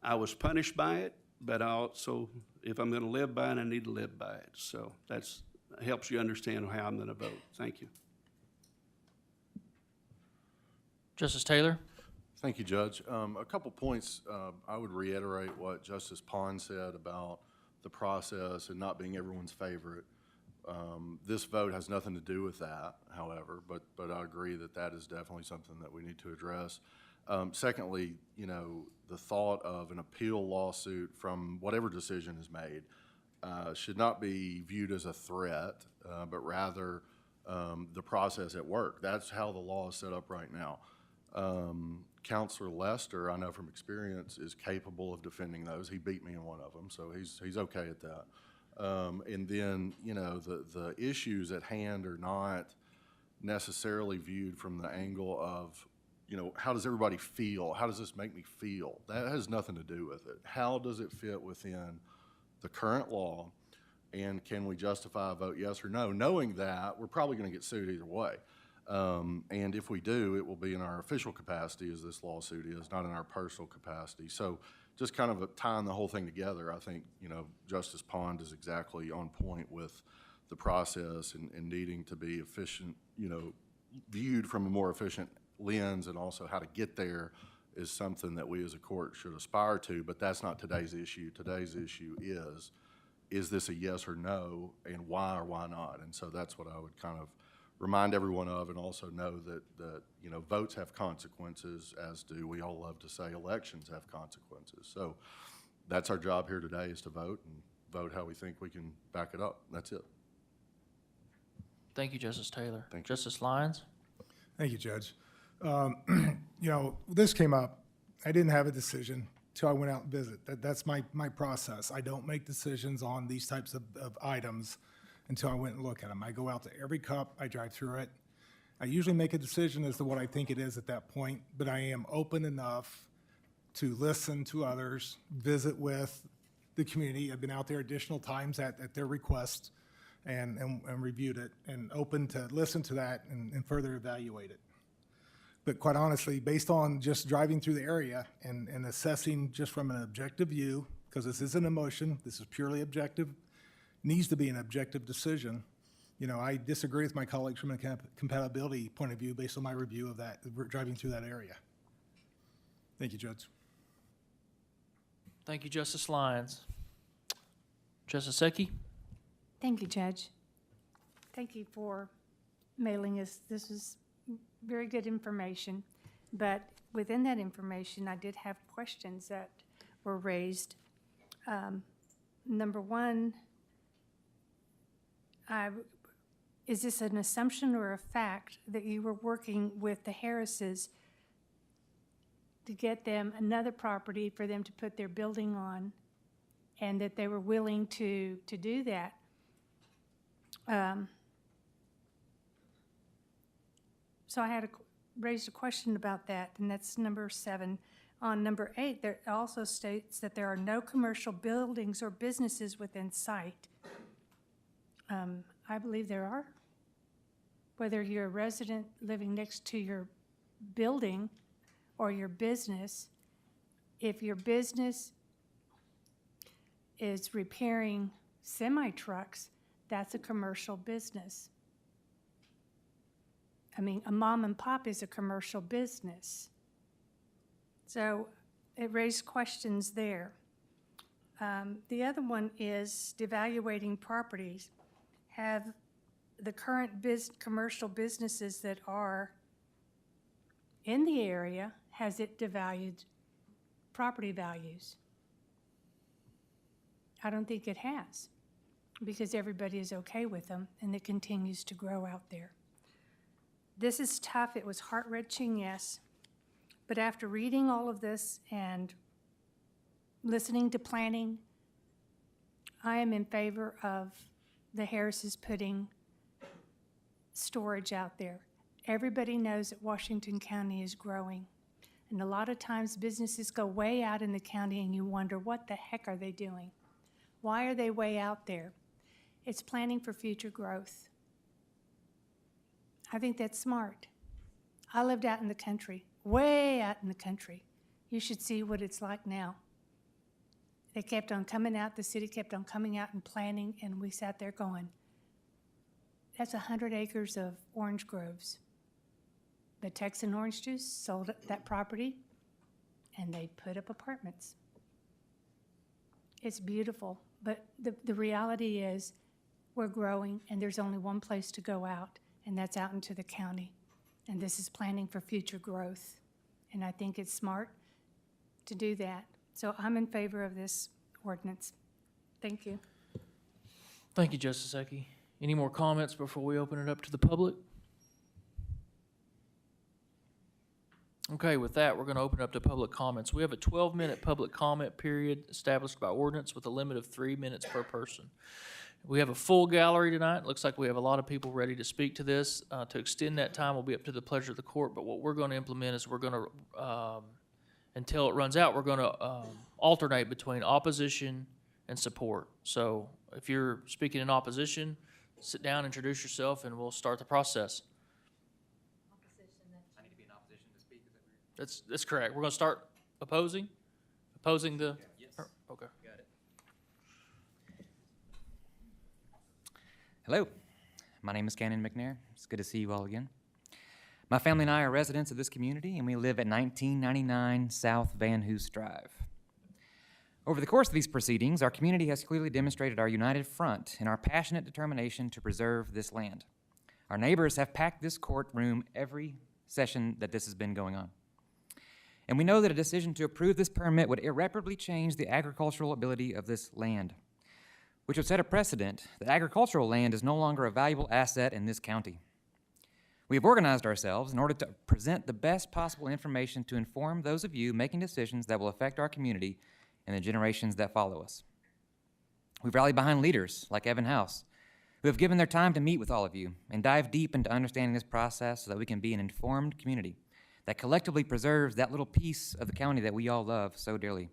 I was punished by it, but I also, if I'm going to live by it, I need to live by it. So that helps you understand how I'm going to vote. Thank you. Justice Taylor? Thank you, Judge. A couple points. I would reiterate what Justice Pond said about the process and not being everyone's favorite. This vote has nothing to do with that, however, but I agree that that is definitely something that we need to address. Secondly, the thought of an appeal lawsuit from whatever decision is made should not be viewed as a threat, but rather the process at work. That's how the law is set up right now. Counselor Lester, I know from experience, is capable of defending those. He beat me in one of them, so he's okay at that. And then, you know, the issues at hand are not necessarily viewed from the angle of, you know, how does everybody feel? How does this make me feel? That has nothing to do with it. How does it fit within the current law? And can we justify a vote yes or no? Knowing that, we're probably going to get sued either way. And if we do, it will be in our official capacity, as this lawsuit is, not in our personal capacity. So just kind of tying the whole thing together, I think, you know, Justice Pond is exactly on point with the process and needing to be efficient, you know, viewed from a more efficient lens, and also how to get there is something that we as a court should aspire to, but that's not today's issue. Today's issue is this a yes or no, and why or why not? And so that's what I would kind of remind everyone of, and also know that you know, votes have consequences, as do, we all love to say, elections have consequences. So that's our job here today, is to vote, and vote how we think we can back it up. That's it. Thank you, Justice Taylor. Thank you. Justice Lyons? Thank you, Judge. You know, this came up. I didn't have a decision till I went out and visit. That's my process. I don't make decisions on these types of items until I went and look at them. I go out to every cup, I drive through it. I usually make a decision as to what I think it is at that point, but I am open enough to listen to others, visit with the community. I've been out there additional times at their request and reviewed it, and open to listen to that and further evaluate it. But quite honestly, based on just driving through the area and assessing just from an objective view, because this isn't emotion, this is purely objective, needs to be an objective decision. You know, I disagree with my colleagues from a compatibility point of view based on my review of that, driving through that area. Thank you, Judge. Thank you, Justice Lyons. Justice Seki? Thank you, Judge. Thank you for mailing us. This is very good information, but within that information, I did have questions that were raised. Number one, is this an assumption or a fact that you were working with the Harrises to get them another property for them to put their building on, and that they were willing to do that? So I had raised a question about that, and that's number 7. On number 8, there also states that there are no commercial buildings or businesses within sight. I believe there are. Whether you're a resident living next to your building or your business, if your business is repairing semi-trucks, that's a commercial business. I mean, a mom and pop is a commercial business. So it raised questions there. The other one is devaluating properties. Have the current commercial businesses that are in the area, has it devalued property values? I don't think it has, because everybody is okay with them, and it continues to grow out there. This is tough. It was heart-wrenching, yes. But after reading all of this and listening to planning, I am in favor of the Harrises putting storage out there. Everybody knows that Washington County is growing. And a lot of times businesses go way out in the county and you wonder, what the heck are they doing? Why are they way out there? It's planning for future growth. I think that's smart. I lived out in the country, way out in the country. You should see what it's like now. They kept on coming out, the city kept on coming out and planning, and we sat there going, that's 100 acres of orange groves. But Texan Orange Juice sold that property, and they put up apartments. It's beautiful, but the reality is we're growing, and there's only one place to go out, and that's out into the county. And this is planning for future growth. And I think it's smart to do that. So I'm in favor of this ordinance. Thank you. Thank you, Justice Seki. Any more comments before we open it up to the public? Okay, with that, we're going to open up to public comments. We have a 12-minute public comment period established by ordinance with a limit of 3 minutes per person. We have a full gallery tonight. Looks like we have a lot of people ready to speak to this. To extend that time will be up to the pleasure of the court, but what we're going to implement is we're going to, until it runs out, we're going to alternate between opposition and support. So if you're speaking in opposition, sit down, introduce yourself, and we'll start the process. That's correct. We're going to start opposing the. Yes. Okay. Got it. Hello, my name is Cannon McNair. It's good to see you all again. My family and I are residents of this community, and we live at 1999 South Van Hoos Drive. Over the course of these proceedings, our community has clearly demonstrated our united front and our passionate determination to preserve this land. Our neighbors have packed this courtroom every session that this has been going on. And we know that a decision to approve this permit would irreparably change the agricultural ability of this land, which would set a precedent that agricultural land is no longer a valuable asset in this county. We have organized ourselves in order to present the best possible information to inform those of you making decisions that will affect our community and the generations that follow us. We've rallied behind leaders like Evan House, who have given their time to meet with all of you and dive deep into understanding this process so that we can be an informed community that collectively preserves that little piece of the county that we all love so dearly.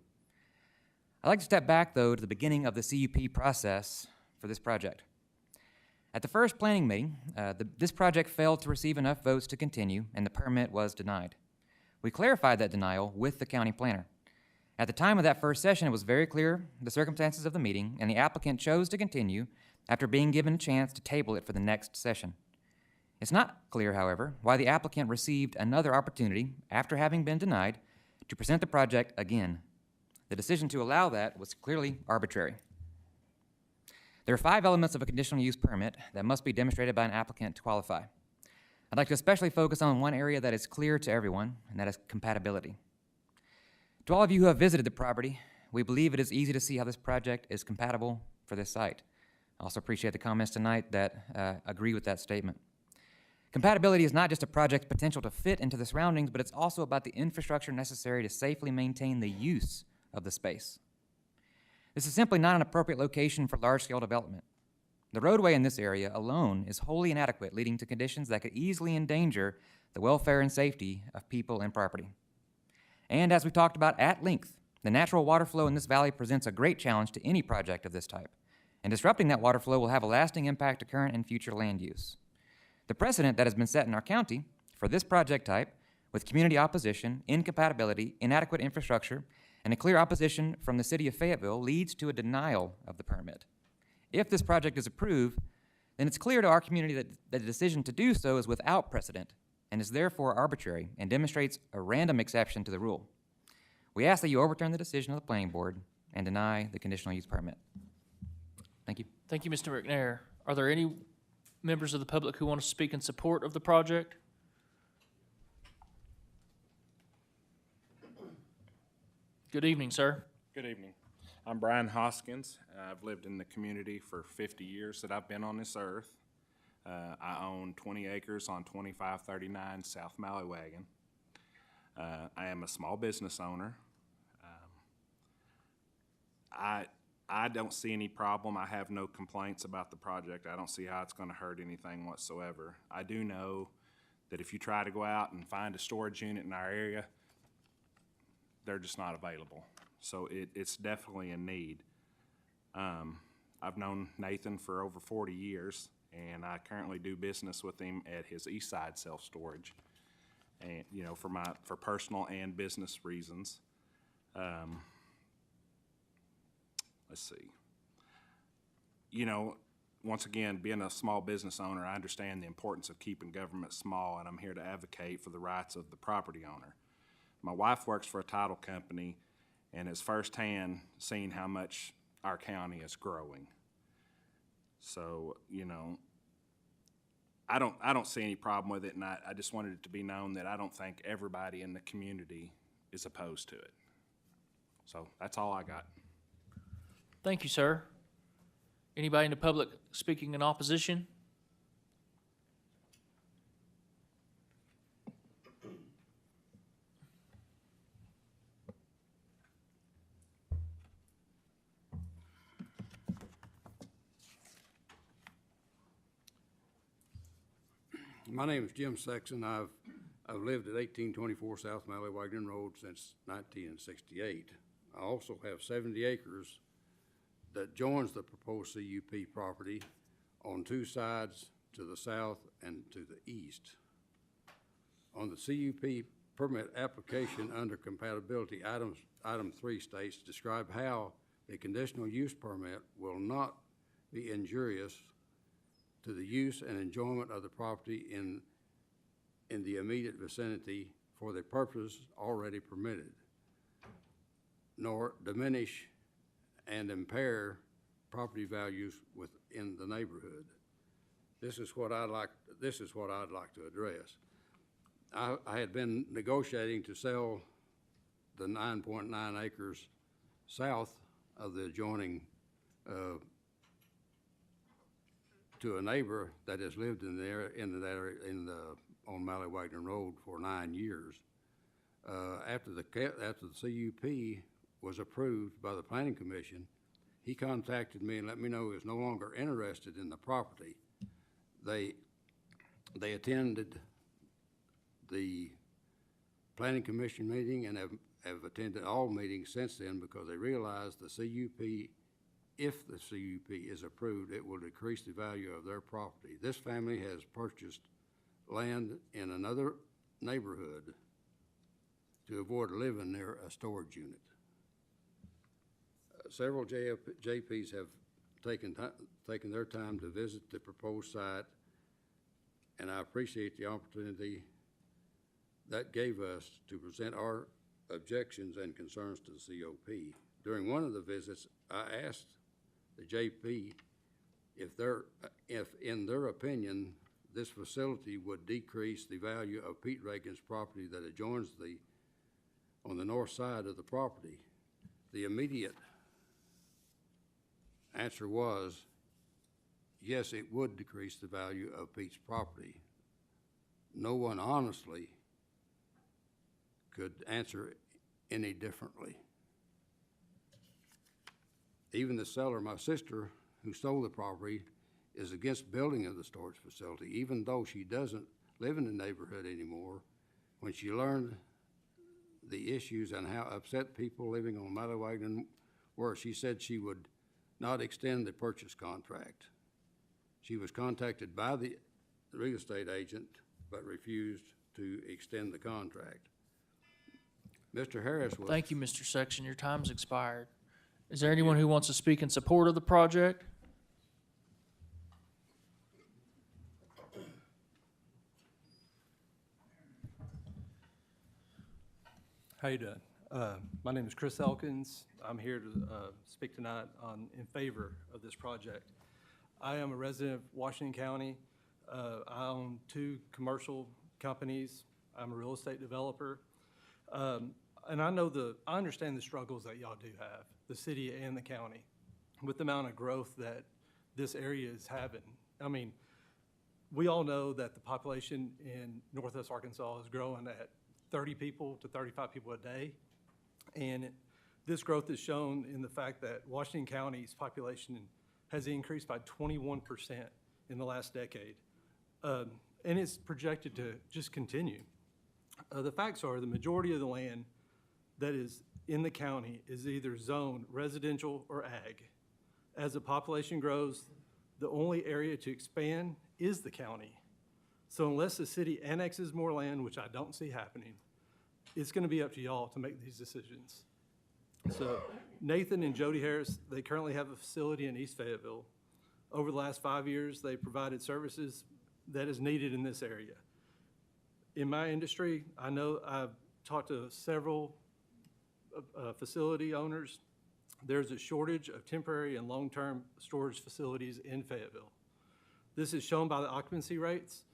I'd like to step back, though, to the beginning of the CUP process for this project. At the first planning meeting, this project failed to receive enough votes to continue, and the permit was denied. We clarified that denial with the county planner. At the time of that first session, it was very clear the circumstances of the meeting, and the applicant chose to continue after being given a chance to table it for the next session. It's not clear, however, why the applicant received another opportunity after having been denied to present the project again. The decision to allow that was clearly arbitrary. There are 5 elements of a conditional use permit that must be demonstrated by an applicant to qualify. I'd like to especially focus on one area that is clear to everyone, and that is compatibility. To all of you who have visited the property, we believe it is easy to see how this project is compatible for this site. I also appreciate the comments tonight that agree with that statement. Compatibility is not just a project's potential to fit into the surroundings, but it's also about the infrastructure necessary to safely maintain the use of the space. This is simply not an appropriate location for large-scale development. The roadway in this area alone is wholly inadequate, leading to conditions that could easily endanger the welfare and safety of people and property. And as we've talked about at length, the natural water flow in this valley presents a great challenge to any project of this type, and disrupting that water flow will have a lasting impact to current and future land use. The precedent that has been set in our county for this project type, with community opposition, incompatibility, inadequate infrastructure, and a clear opposition from the city of Fayetteville, leads to a denial of the permit. If this project is approved, then it's clear to our community that the decision to do so is without precedent and is therefore arbitrary and demonstrates a random exception to the rule. We ask that you overturn the decision of the planning board and deny the conditional use permit. Thank you. Thank you, Mr. McNair. Are there any members of the public who want to speak in support of the project? Good evening, sir. Good evening. I'm Brian Hoskins. I've lived in the community for 50 years that I've been on this earth. I own 20 acres on 2539 South Malleywagon. I am a small business owner. I don't see any problem. I have no complaints about the project. I don't see how it's going to hurt anything whatsoever. I do know that if you try to go out and find a storage unit in our area, they're just not available. So it's definitely a need. I've known Nathan for over 40 years, and I currently do business with him at his East Side self-storage, and for personal and business reasons. Let's see. Once again, being a small business owner, I understand the importance of keeping government small, and I'm here to advocate for the rights of the property owner. My wife works for a title company and has firsthand seen how much our county is growing. So, I don't see any problem with it, and I just wanted it to be known that I don't think everybody in the community is opposed to it. So that's all I got. Thank you, sir. Anybody in the public speaking in opposition? My name is Jim Sexton. I've lived at 1824 South Mally Wagner Road since 1968. I also have 70 acres that joins the proposed CUP property on two sides, to the south and to the east. On the CUP permit application under compatibility, item 3 states, describe how the conditional use permit will not be injurious to the use and enjoyment of the property in the immediate vicinity for the purpose already permitted, nor diminish and impair property values within the neighborhood. This is what I'd like to address. I had been negotiating to sell the 9.9 acres south of the adjoining to a neighbor that has lived in there on Mally Wagner Road for 9 years. After the CUP was approved by the Planning Commission, he contacted me and let me know he was no longer interested in the property. They attended the Planning Commission meeting and have attended all meetings since then because they realized the CUP, if the CUP is approved, it will decrease the value of their property. This family has purchased land in another neighborhood to avoid living near a storage unit. Several JPs have taken their time to visit the proposed site, and I appreciate the opportunity that gave us to present our objections and concerns to the COP. During one of the visits, I asked the JP if in their opinion, this facility would decrease the value of Pete Reagan's property that adjoins on the north side of the property. The immediate answer was, yes, it would decrease the value of Pete's property. No one honestly could answer any differently. Even the seller, my sister, who sold the property, is against building of the storage facility, even though she doesn't live in the neighborhood anymore. When she learned the issues and how upset people living on Mally Wagner were, she said she would not extend the purchase contract. She was contacted by the real estate agent, but refused to extend the contract. Mr. Harris was... Thank you, Mr. Sexton. Your time's expired. Is there anyone who wants to speak in support of the project? How you doing? My name is Chris Elkins. I'm here to speak tonight in favor of this project. I am a resident of Washington County. I own 2 commercial companies. I'm a real estate developer. And I understand the struggles that y'all do have, the city and the county, with the amount of growth that this area is having. I mean, we all know that the population in Northwest Arkansas is growing at 30 people to 35 people a day. And this growth is shown in the fact that Washington County's population has increased by 21% in the last decade. And it's projected to just continue. The facts are the majority of the land that is in the county is either zoned residential or ag. As the population grows, the only area to expand is the county. So unless the city annexes more land, which I don't see happening, it's going to be up to y'all to make these decisions. So Nathan and Jody Harris, they currently have a facility in East Fayetteville. Over the last 5 years, they provided services that is needed in this area. In my industry, I know I've talked to several facility owners. There's a shortage of temporary and long-term storage facilities in Fayetteville. This is shown by the occupancy rates.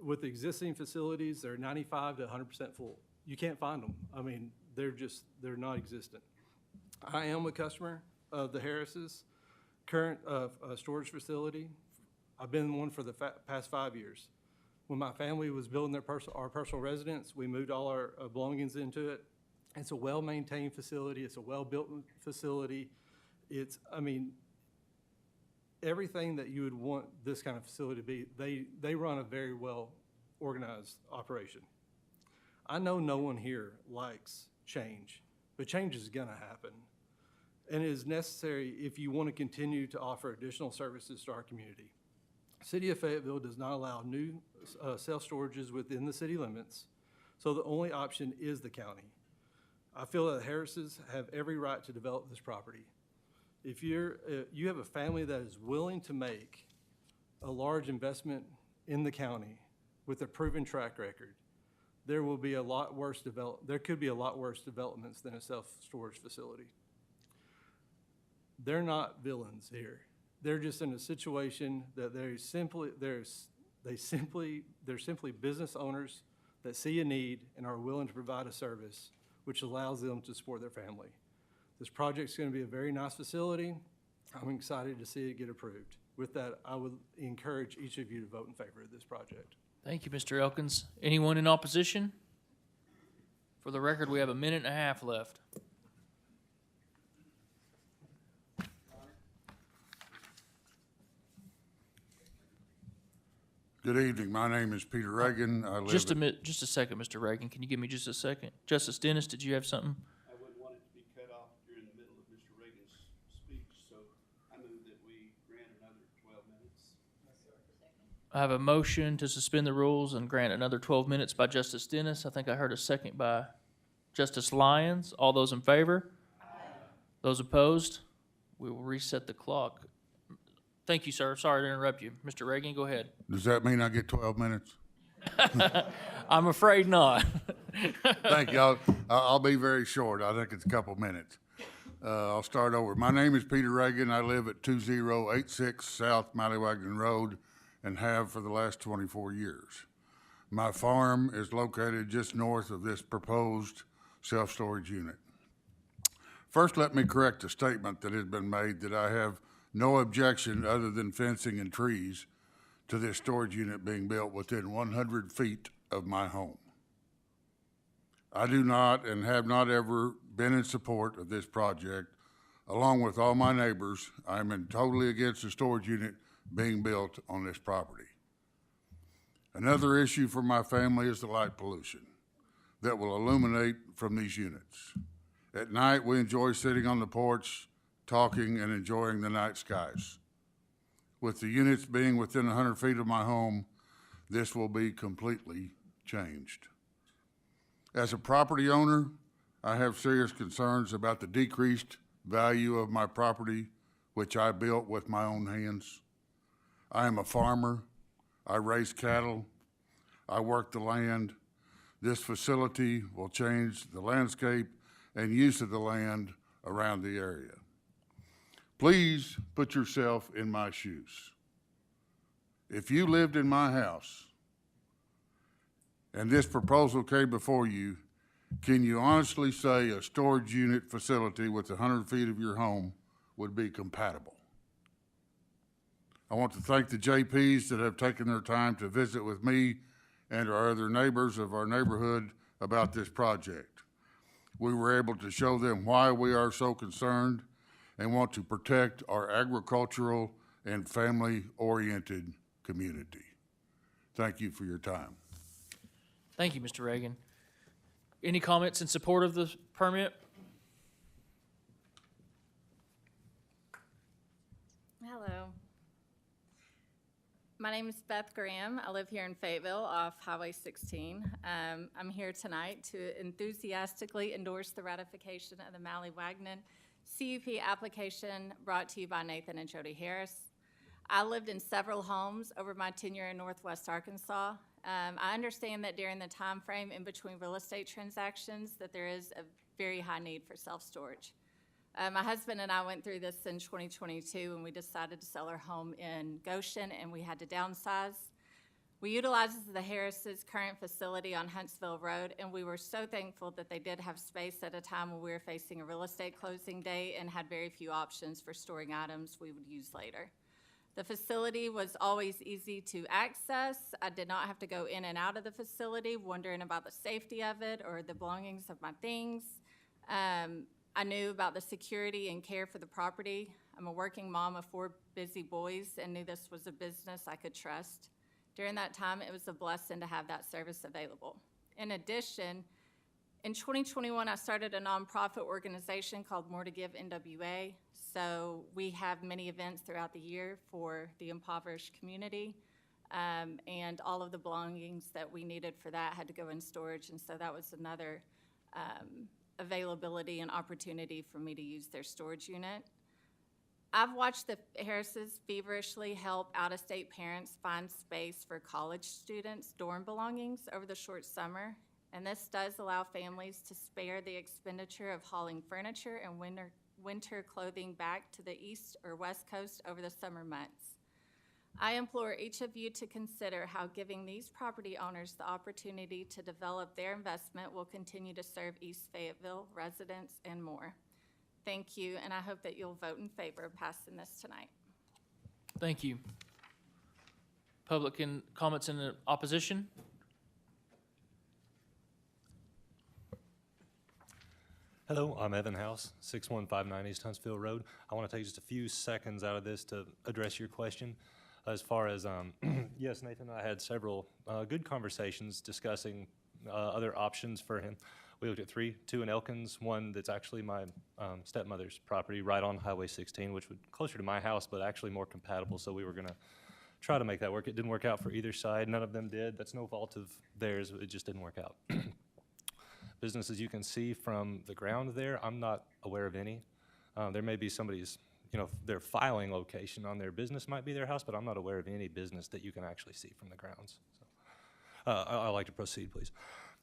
With existing facilities, they're 95 to 100% full. You can't find them. I mean, they're not existent. I am a customer of the Harris's current storage facility. I've been one for the past 5 years. When my family was building our personal residence, we moved all our belongings into it. It's a well-maintained facility. It's a well-built facility. It's everything that you would want this kind of facility to be. They run a very well-organized operation. I know no one here likes change, but change is gonna happen. And it is necessary if you want to continue to offer additional services to our community. City of Fayetteville does not allow new self-storages within the city limits, so the only option is the county. I feel that Harris's have every right to develop this property. If you have a family that is willing to make a large investment in the county with a proven track record, there could be a lot worse developments than a self-storage facility. They're not villains here. They're just in a situation that they're simply business owners that see a need and are willing to provide a service which allows them to support their family. This project's going to be a very nice facility. I'm excited to see it get approved. With that, I would encourage each of you to vote in favor of this project. Thank you, Mr. Elkins. Anyone in opposition? For the record, we have a minute and a half left. Good evening. My name is Peter Reagan. I live Just a second, Mr. Reagan. Can you give me just a second? Justice Dennis, did you have something? I wouldn't want it to be cut off during the middle of Mr. Reagan's speech, so I move that we grant another 12 minutes. I have a motion to suspend the rules and grant another 12 minutes by Justice Dennis. I think I heard a second by Justice Lyons. All those in favor? Aye. Those opposed? We will reset the clock. Thank you, sir. Sorry to interrupt you. Mr. Reagan, go ahead. Does that mean I get 12 minutes? I'm afraid not. Thank you. I'll be very short. I think it's a couple minutes. I'll start over. My name is Peter Reagan. I live at 2086 South Mallywagnon Road and have for the last 24 years. My farm is located just north of this proposed self-storage unit. First, let me correct a statement that has been made that I have no objection other than fencing and trees to this storage unit being built within 100 feet of my home. I do not and have not ever been in support of this project. Along with all my neighbors, I am totally against a storage unit being built on this property. Another issue for my family is the light pollution that will illuminate from these units. At night, we enjoy sitting on the porch, talking and enjoying the night skies. With the units being within 100 feet of my home, this will be completely changed. As a property owner, I have serious concerns about the decreased value of my property, which I built with my own hands. I am a farmer. I raise cattle. I work the land. This facility will change the landscape and use of the land around the area. Please put yourself in my shoes. If you lived in my house and this proposal came before you, can you honestly say a storage unit facility with 100 feet of your home would be compatible? I want to thank the JPs that have taken their time to visit with me and our other neighbors of our neighborhood about this project. We were able to show them why we are so concerned and want to protect our agricultural and family-oriented community. Thank you for your time. Thank you, Mr. Reagan. Any comments in support of the permit? Hello. My name is Beth Graham. I live here in Fayetteville off Highway 16. I'm here tonight to enthusiastically endorse the ratification of the Mallywagnon CUP application brought to you by Nathan and Jody Harris. I lived in several homes over my tenure in Northwest Arkansas. I understand that during the time frame in between real estate transactions that there is a very high need for self-storage. My husband and I went through this in 2022 when we decided to sell our home in Goshen and we had to downsize. We utilized the Harris's current facility on Huntsville Road, and we were so thankful that they did have space at a time when we were facing a real estate closing day and had very few options for storing items we would use later. The facility was always easy to access. I did not have to go in and out of the facility wondering about the safety of it or the belongings of my things. I knew about the security and care for the property. I'm a working mom of 4 busy boys and knew this was a business I could trust. During that time, it was a blessing to have that service available. In addition, in 2021, I started a nonprofit organization called More to Give NWA. So we have many events throughout the year for the impoverished community. And all of the belongings that we needed for that had to go in storage. And so that was another availability and opportunity for me to use their storage unit. I've watched the Harrises feverishly help out-of-state parents find space for college students' dorm belongings over the short summer. And this does allow families to spare the expenditure of hauling furniture and winter clothing back to the East or West Coast over the summer months. I implore each of you to consider how giving these property owners the opportunity to develop their investment will continue to serve East Fayetteville residents and more. Thank you, and I hope that you'll vote in favor of passing this tonight. Thank you. Public comments in the opposition? Hello, I'm Evan House, 6159 East Huntsville Road. I want to take just a few seconds out of this to address your question. As far as, yes, Nathan and I had several good conversations discussing other options for him. We looked at 2 in Elkins, one that's actually my stepmother's property right on Highway 16, which would closer to my house, but actually more compatible, so we were going to try to make that work. It didn't work out for either side. None of them did. That's no fault of theirs. It just didn't work out. Businesses you can see from the ground there, I'm not aware of any. There may be somebody's, their filing location on their business might be their house, but I'm not aware of any business that you can actually see from the grounds. So, I'd like to proceed, please.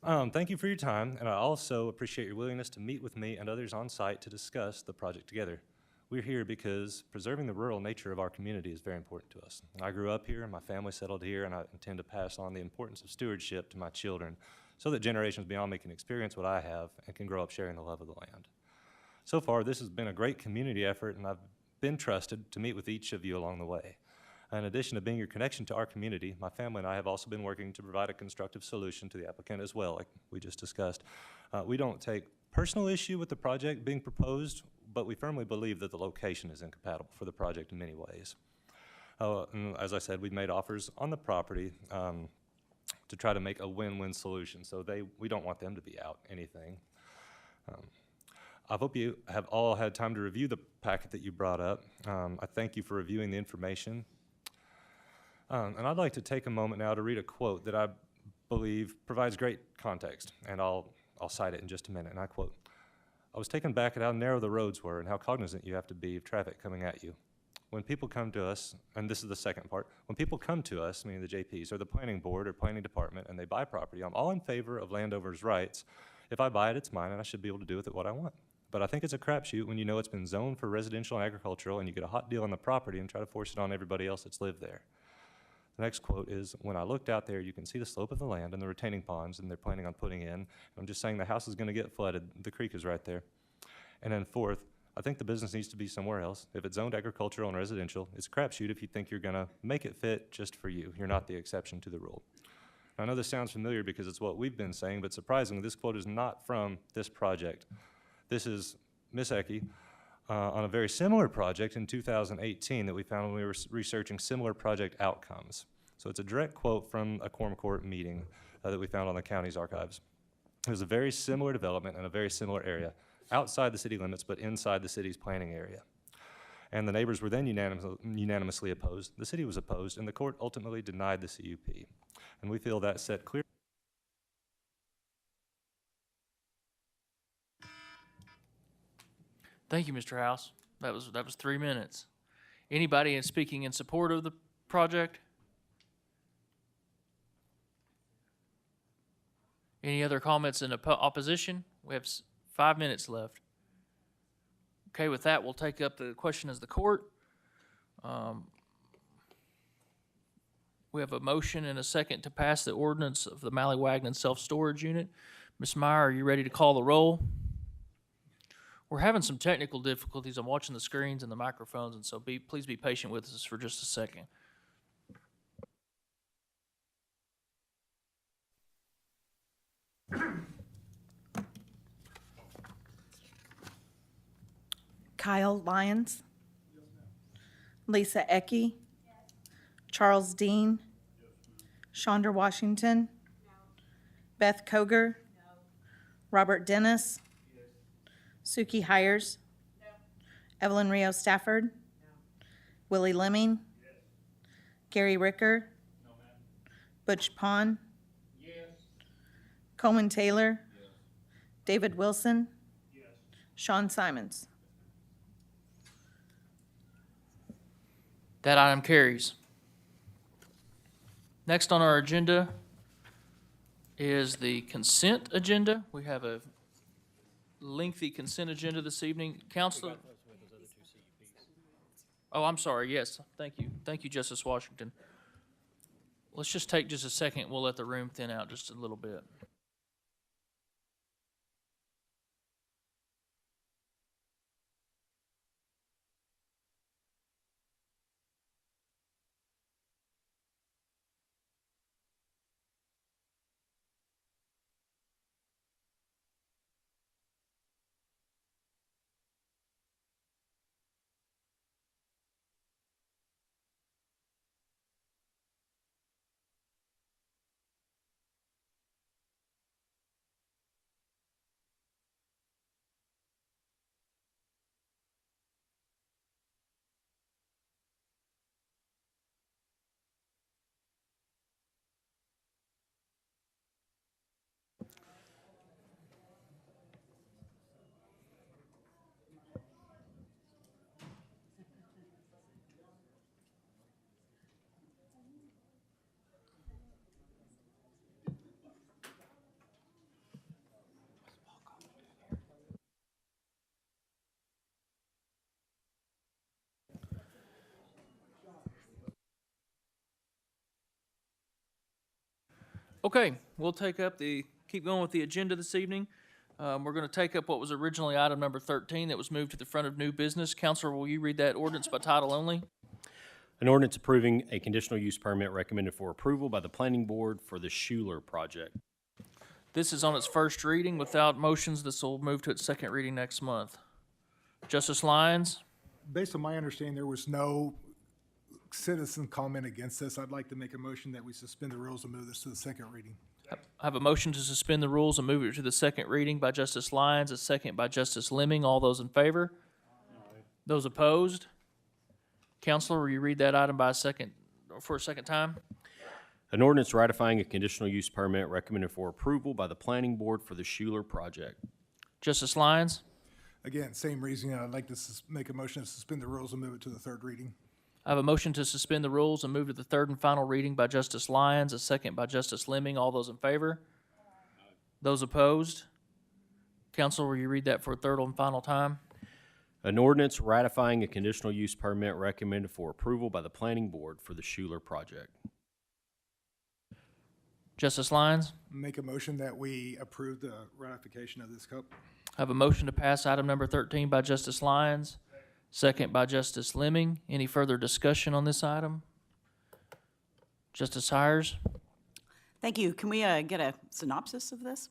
Thank you for your time, and I also appreciate your willingness to meet with me and others on site to discuss the project together. We're here because preserving the rural nature of our community is very important to us. I grew up here, my family settled here, and I intend to pass on the importance of stewardship to my children so that generations beyond me can experience what I have and can grow up sharing the love of the land. So far, this has been a great community effort, and I've been trusted to meet with each of you along the way. In addition to being your connection to our community, my family and I have also been working to provide a constructive solution to the applicant as well, like we just discussed. We don't take personal issue with the project being proposed, but we firmly believe that the location is incompatible for the project in many ways. And as I said, we've made offers on the property to try to make a win-win solution, so we don't want them to be out anything. I hope you have all had time to review the packet that you brought up. I thank you for reviewing the information. And I'd like to take a moment now to read a quote that I believe provides great context, and I'll cite it in just a minute, and I quote, "I was taken back at how narrow the roads were and how cognizant you have to be of traffic coming at you. When people come to us," and this is the second part, "when people come to us, meaning the JPs, or the planning board or planning department, and they buy property, I'm all in favor of landowners' rights. If I buy it, it's mine, and I should be able to do with it what I want. But I think it's a crapshoot when you know it's been zoned for residential and agricultural, and you get a hot deal on the property and try to force it on everybody else that's lived there." The next quote is, "When I looked out there, you can see the slope of the land and the retaining ponds, and they're planning on putting in. I'm just saying the house is going to get flooded. The creek is right there." And then fourth, "I think the business needs to be somewhere else. If it's zoned agricultural and residential, it's a crapshoot if you think you're going to make it fit just for you. You're not the exception to the rule." I know this sounds familiar because it's what we've been saying, but surprisingly, this quote is not from this project. This is Ms. Ecke on a very similar project in 2018 that we found when we were researching similar project outcomes. So it's a direct quote from a quorum court meeting that we found on the county's archives. It was a very similar development in a very similar area, outside the city limits, but inside the city's planning area. And the neighbors were then unanimously opposed. The city was opposed, and the court ultimately denied the CUP. And we feel that set clear. Thank you, Mr. House. That was 3 minutes. Anybody speaking in support of the project? Any other comments in opposition? We have 5 minutes left. Okay, with that, we'll take up the question as the court. We have a motion and a second to pass the ordinance of the Mallywagnon self-storage unit. Ms. Meyer, are you ready to call the roll? We're having some technical difficulties. I'm watching the screens and the microphones, and so please be patient with us for just a second. Kyle Lyons. Yes, Lisa Ecke, Charles Dean, Shonda Washington, Beth Koger, Robert Dennis, Suki Hires, Evelyn Rio Stafford, Willie Lemming, Gary Ricker, Butch Pond, Coleman Taylor, David Wilson, Sean Simons. That item carries. Next on our agenda is the consent agenda. We have a lengthy consent agenda this evening. Counselor? Oh, I'm sorry, yes, thank you. Thank you, Justice Washington. Let's just take just a second. We'll let the room thin out just a little bit. Okay, we'll keep going with the agenda this evening. We're going to take up what was originally item number 13 that was moved to the front of new business. Counselor, will you read that ordinance by title only? An ordinance approving a conditional use permit recommended for approval by the planning board for the Schuler project. This is on its first reading. Without motions, this will move to its second reading next month. Justice Lyons? Based on my understanding, there was no citizen comment against this. I'd like to make a motion that we suspend the rules and move this to the second reading. I have a motion to suspend the rules and move it to the second reading by Justice Lyons, a second by Justice Lemming. All those in favor? Aye. Those opposed? Counselor, will you read that item for a second time? An ordinance ratifying a conditional use permit recommended for approval by the planning board for the Schuler project. Justice Lyons? Again, same reasoning. I'd like to make a motion to suspend the rules and move it to the third reading. I have a motion to suspend the rules and move to the third and final reading by Justice Lyons, a second by Justice Lemming. All those in favor? Aye. Those opposed? Counsel, will you read that for a third and final time? An ordinance ratifying a conditional use permit recommended for approval by the planning board for the Schuler project. Justice Lyons? Make a motion that we approve the ratification of this cup. I have a motion to pass item number 13 by Justice Lyons, second by Justice Lemming. Any further discussion on this item? Justice Hires? Thank you. Can we get a synopsis of this?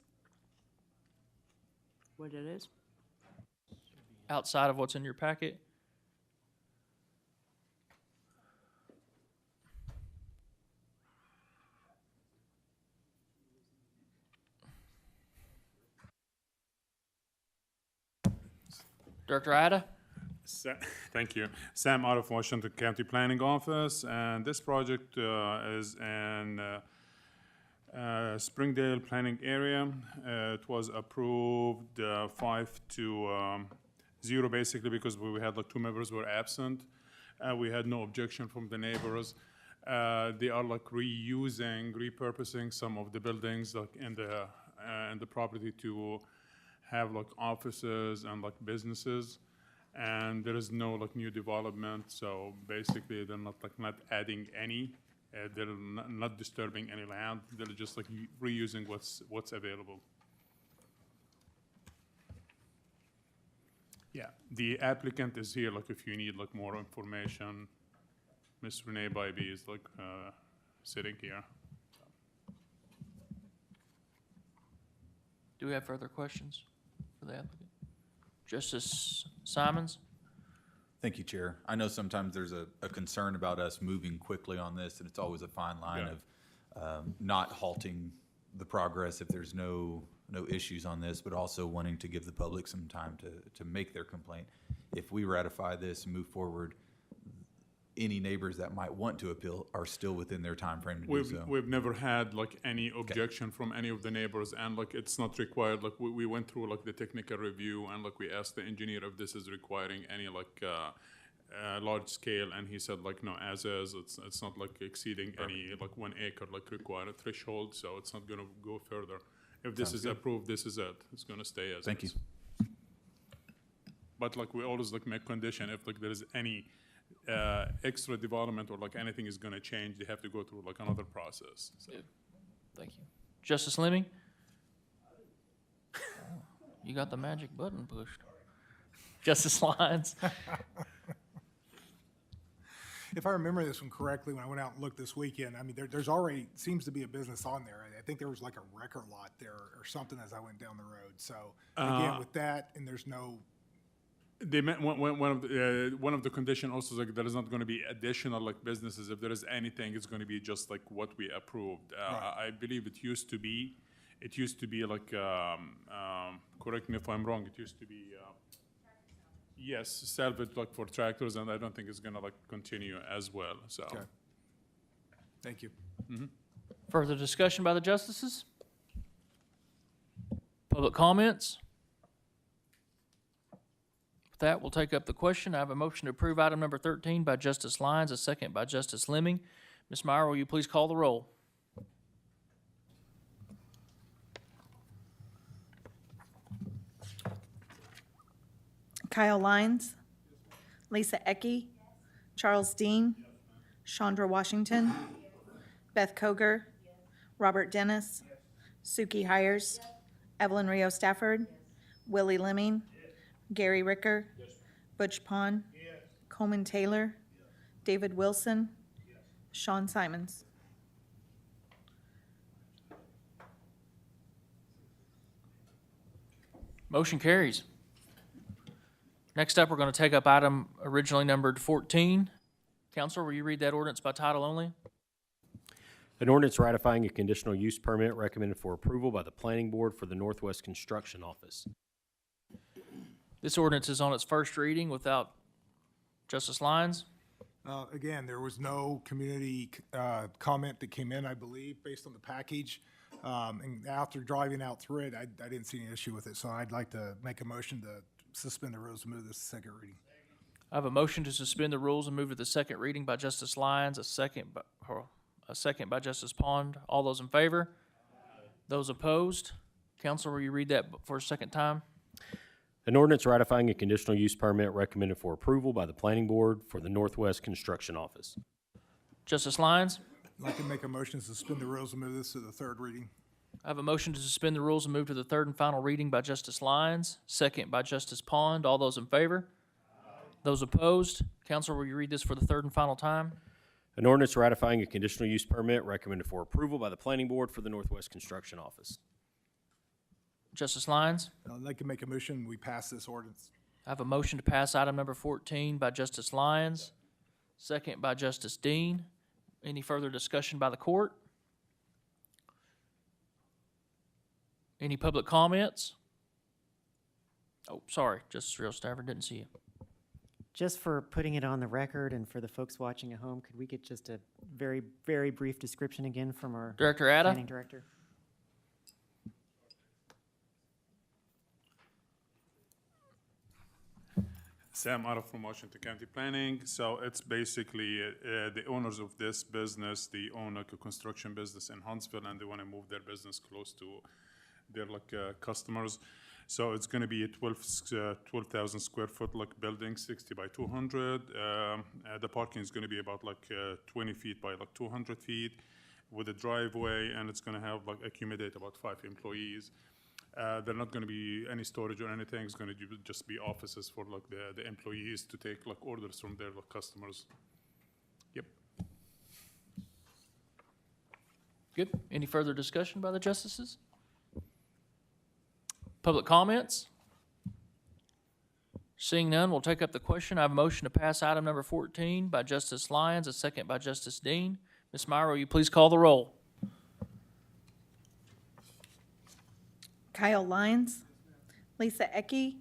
What it is? Outside of what's in your packet? Director Ida? Thank you. Sam out of Washington County Planning Office, and this project is in Springdale Planning Area. It was approved 5-0 basically because we had like 2 members were absent. We had no objection from the neighbors. They are like repurposing some of the buildings like in the property to have like offices and like businesses. And there is no like new development, so basically they're not adding any. They're not disturbing any land. They're just like reusing what's available. Yeah, the applicant is here. Like if you need like more information, Ms. Renee Bybee is like sitting here. Do we have further questions for the applicant? Justice Simons? Thank you, Chair. I know sometimes there's a concern about us moving quickly on this, and it's always a fine line of not halting the progress if there's no issues on this, but also wanting to give the public some time to make their complaint. If we ratify this and move forward, any neighbors that might want to appeal are still within their time frame to do so. We've never had like any objection from any of the neighbors, and like it's not required. Like we went through like the technical review, and like we asked the engineer if this is requiring any like large scale, and he said like no, as is. It's not like exceeding any like 1 acre like required threshold, so it's not gonna go further. If this is approved, this is it. It's gonna stay as Thank is. you. But like we always like make condition if like there is any extra development or like anything is gonna change, they have to go through like another process. So. Thank you. Justice Lemming? Oh, you got the magic button pushed. Justice Lyons? If I remember this one correctly, when I went out and looked this weekend, I mean, there's already, seems to be a business on there. I think there was like a record lot there or something as I went down the road. So again, with that, and there's no. They meant one of the condition also is like there is not going to be additional like businesses. If there is anything, it's going to be just like what we approved. Right. I believe it used to be like correct me if I'm wrong. It used to be yes, salvage like for tractors, and I don't think it's going to like continue as well. So Okay. Thank you. Further discussion by the justices? Public comments? With that, we'll take up the question. I have a motion to approve item number 13 by Justice Lyons, a second by Justice Lemming. Ms. Meyer, will you please call the roll? Kyle Lyons, Lisa Ecke, Charles Dean, Chandra Washington, Beth Koger, Robert Dennis, Suki Hires, Evelyn Rio Stafford, Willie Lemming, Gary Ricker, Butch Pond, Coleman Taylor, David Wilson, Sean Simons. Motion carries. Next up, we're going to take up item originally numbered 14. Counselor, will you read that ordinance by title only? An ordinance ratifying a conditional use permit recommended for approval by the Planning Board for the Northwest Construction Office. This ordinance is on its first reading without Justice Lyons. Again, there was no community comment that came in, I believe, based on the package. And after driving out through it, I didn't see any issue with it. So I'd like to make a motion to suspend the rules and move this to second reading. I have a motion to suspend the rules and move to the second reading by Justice Lyons, a second by Justice Pond. All those in favor? Those opposed? Counselor, will you read that for a second time? An ordinance ratifying a conditional use permit recommended for approval by the Planning Board for the Northwest Construction Office. Justice Lyons? I'd like to make a motion to suspend the rules and move this to the third reading. I have a motion to suspend the rules and move to the third and final reading by Justice Lyons, second by Justice Pond. All those in favor? Those opposed? Counselor, will you read this for the third and final time? An ordinance ratifying a conditional use permit recommended for approval by the Planning Board for the Northwest Construction Office. Justice Lyons? I'd like to make a motion, we pass this ordinance. I have a motion to pass item number 14 by Justice Lyons, second by Justice Dean. Any further discussion by the court? Any public comments? Oh, sorry, Justice Rio Stafford, didn't see you. Just for putting it on the record and for the folks watching at home, could we get just a very, very brief description again from our Director Atta? planning director? Sam Ara from Washington County Planning. So it's basically the owners of this business, they own like a construction business in Huntsville, and they want to move their business close to their customers. So it's going to be a 12,000 square foot like building, 60 by 200. The parking is going to be about 20 feet by 200 feet with a driveway, and it's going to have accommodate about 5 employees. They're not going to be any storage or anything. It's going to just be offices for the employees to take orders from their customers. Yep. Good. Any further discussion by the justices? Public comments? Seeing none, we'll take up the question. I have a motion to pass item number 14 by Justice Lyons, a second by Justice Dean. Ms. Meyer, will you please call the roll? Kyle Lyons, Lisa Ecke,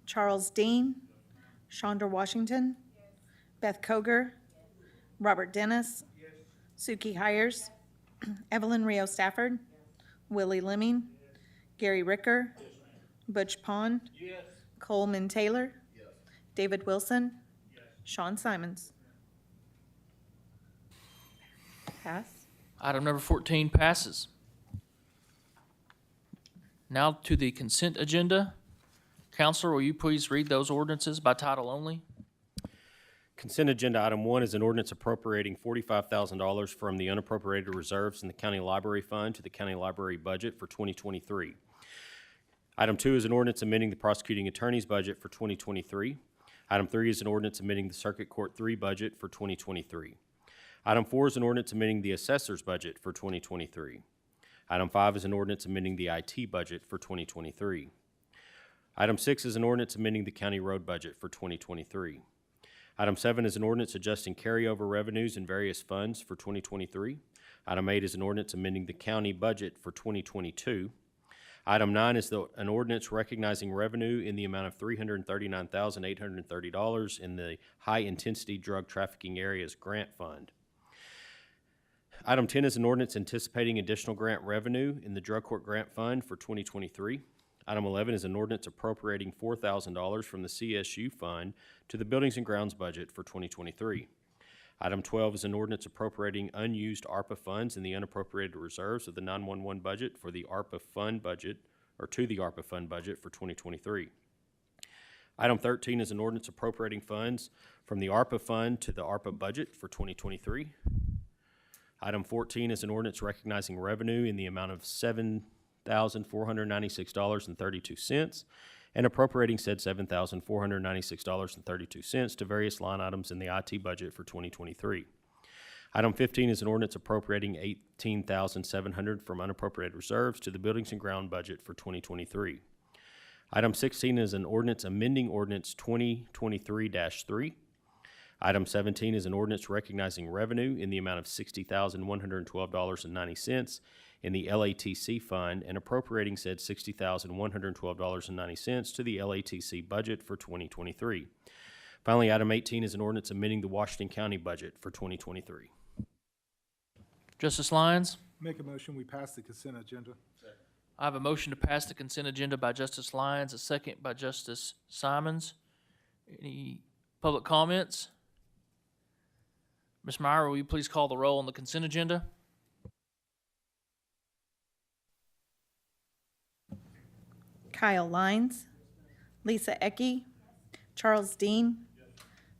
Charles Dean, Chandra Washington, Beth Koger, Robert Dennis, Suki Hires, Evelyn Rio Stafford, Willie Lemming, Gary Ricker, Butch Pond, Coleman Taylor, David Wilson, Sean Simons. Pass. Item number 14 passes. Now to the consent agenda. Counselor, will you please read those ordinances by title only? Consent agenda item 1 is an ordinance appropriating $45,000 from the unappropriated reserves in the county library fund to the county library budget for 2023. Item 2 is an ordinance amending the prosecuting attorney's budget for 2023. Item 3 is an ordinance amending the circuit court 3 budget for 2023. Item 4 is an ordinance amending the assessor's budget for 2023. Item 5 is an ordinance amending the IT budget for 2023. Item 6 is an ordinance amending the county road budget for 2023. Item 7 is an ordinance adjusting carryover revenues in various funds for 2023. Item 8 is an ordinance amending the county budget for 2022. Item 9 is an ordinance recognizing revenue in the amount of $339,830 in the High-Intensity Drug Trafficking Areas Grant Fund. Item 10 is an ordinance anticipating additional grant revenue in the Drug Court Grant Fund for 2023. Item 11 is an ordinance appropriating $4,000 from the CSU Fund to the Buildings and Grounds budget for 2023. Item 12 is an ordinance appropriating unused ARPA funds in the unappropriated reserves of the 911 budget for the ARPA fund budget, or to the ARPA fund budget for 2023. Item 13 is an ordinance appropriating funds from the ARPA fund to the ARPA budget for 2023. Item 14 is an ordinance recognizing revenue in the amount of $7,496.32 and appropriating said $7,496.32 to various line items in the IT budget for 2023. Item 15 is an ordinance appropriating $18,700 from unappropriated reserves to the Buildings and Ground budget for 2023. Item 16 is an ordinance amending Ordinance 2023-3. Item 17 is an ordinance recognizing revenue in the amount of $60,112.90 in the LATC fund and appropriating said $60,112.90 to the LATC budget for 2023. Finally, item 18 is an ordinance amending the Washington County budget for 2023. Justice Lyons? Make a motion, we pass the consent agenda. I have a motion to pass the consent agenda by Justice Lyons, a second by Justice Simons. Any public comments? Ms. Meyer, will you please call the roll on the consent agenda? Kyle Lyons, Lisa Ecke, Charles Dean,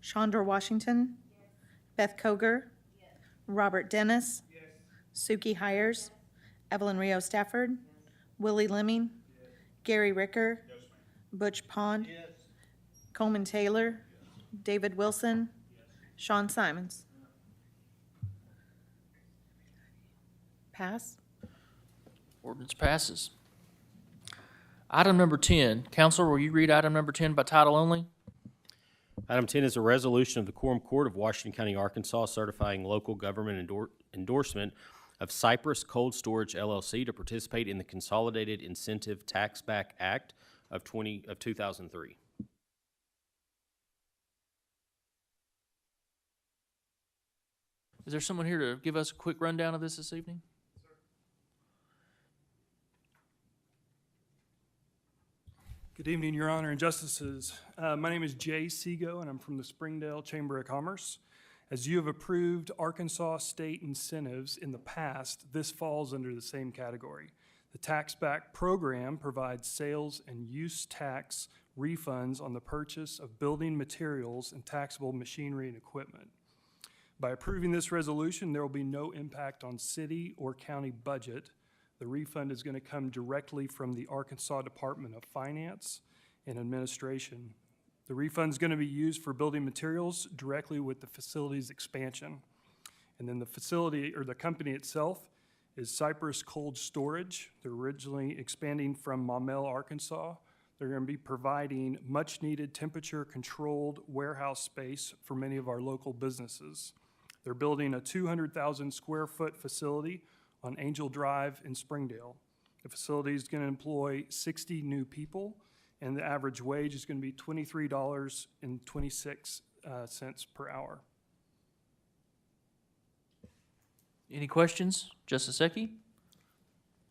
Chandra Washington, Beth Koger, Robert Dennis, Suki Hires, Evelyn Rio Stafford, Willie Lemming, Gary Ricker, Butch Pond, Coleman Taylor, David Wilson, Sean Simons. Pass. Ordinance passes. Item number 10. Counselor, will you read item number 10 by title only? Item 10 is a resolution of the Quorum Court of Washington County, Arkansas, certifying local government endorsement of Cypress Cold Storage LLC to participate in the Consolidated Incentive Tax Back Act of 2003. Is there someone here to give us a quick rundown of this evening? Good evening, Your Honor and Justices. My name is Jay Seago, and I'm from the Springdale Chamber of Commerce. As you have approved Arkansas state incentives in the past, this falls under the same category. The Tax Back program provides sales and use tax refunds on the purchase of building materials and taxable machinery and equipment. By approving this resolution, there will be no impact on city or county budget. The refund is going to come directly from the Arkansas Department of Finance and Administration. The refund is going to be used for building materials directly with the facility's expansion. And then the facility, or the company itself, is Cypress Cold Storage. They're originally expanding from Maumelle, Arkansas. They're going to be providing much-needed temperature-controlled warehouse space for many of our local businesses. They're building a 200,000 square foot facility on Angel Drive in Springdale. The facility is going to employ 60 new people, and the average wage is going to be $23.26 per hour. Any questions? Justice Ecke?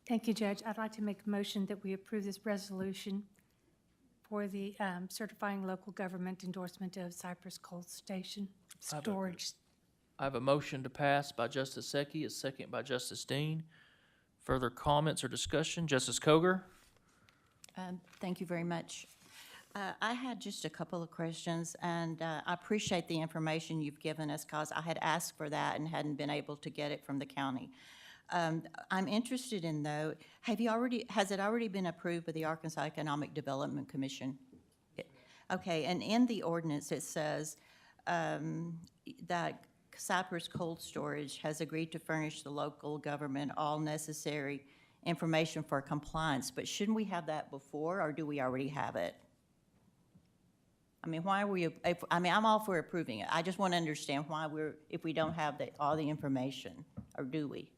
Thank you, Judge. I'd like to make a motion that we approve this resolution for the certifying local government endorsement of Cypress Cold Station storage. I have a motion to pass by Justice Ecke, a second by Justice Dean. Further comments or discussion? Justice Koger? Thank you very much. I had just a couple of questions, and I appreciate the information you've given us because I had asked for that and hadn't been able to get it from the county. I'm interested in, though, has it already been approved by the Arkansas Economic Development Commission? Okay, and in the ordinance, it says that Cypress Cold Storage has agreed to furnish the local government all necessary information for compliance, but shouldn't we have that before, or do we already have it? I mean, why are we, I'm all for approving it. I just want to understand why if we don't have all the information, or do we?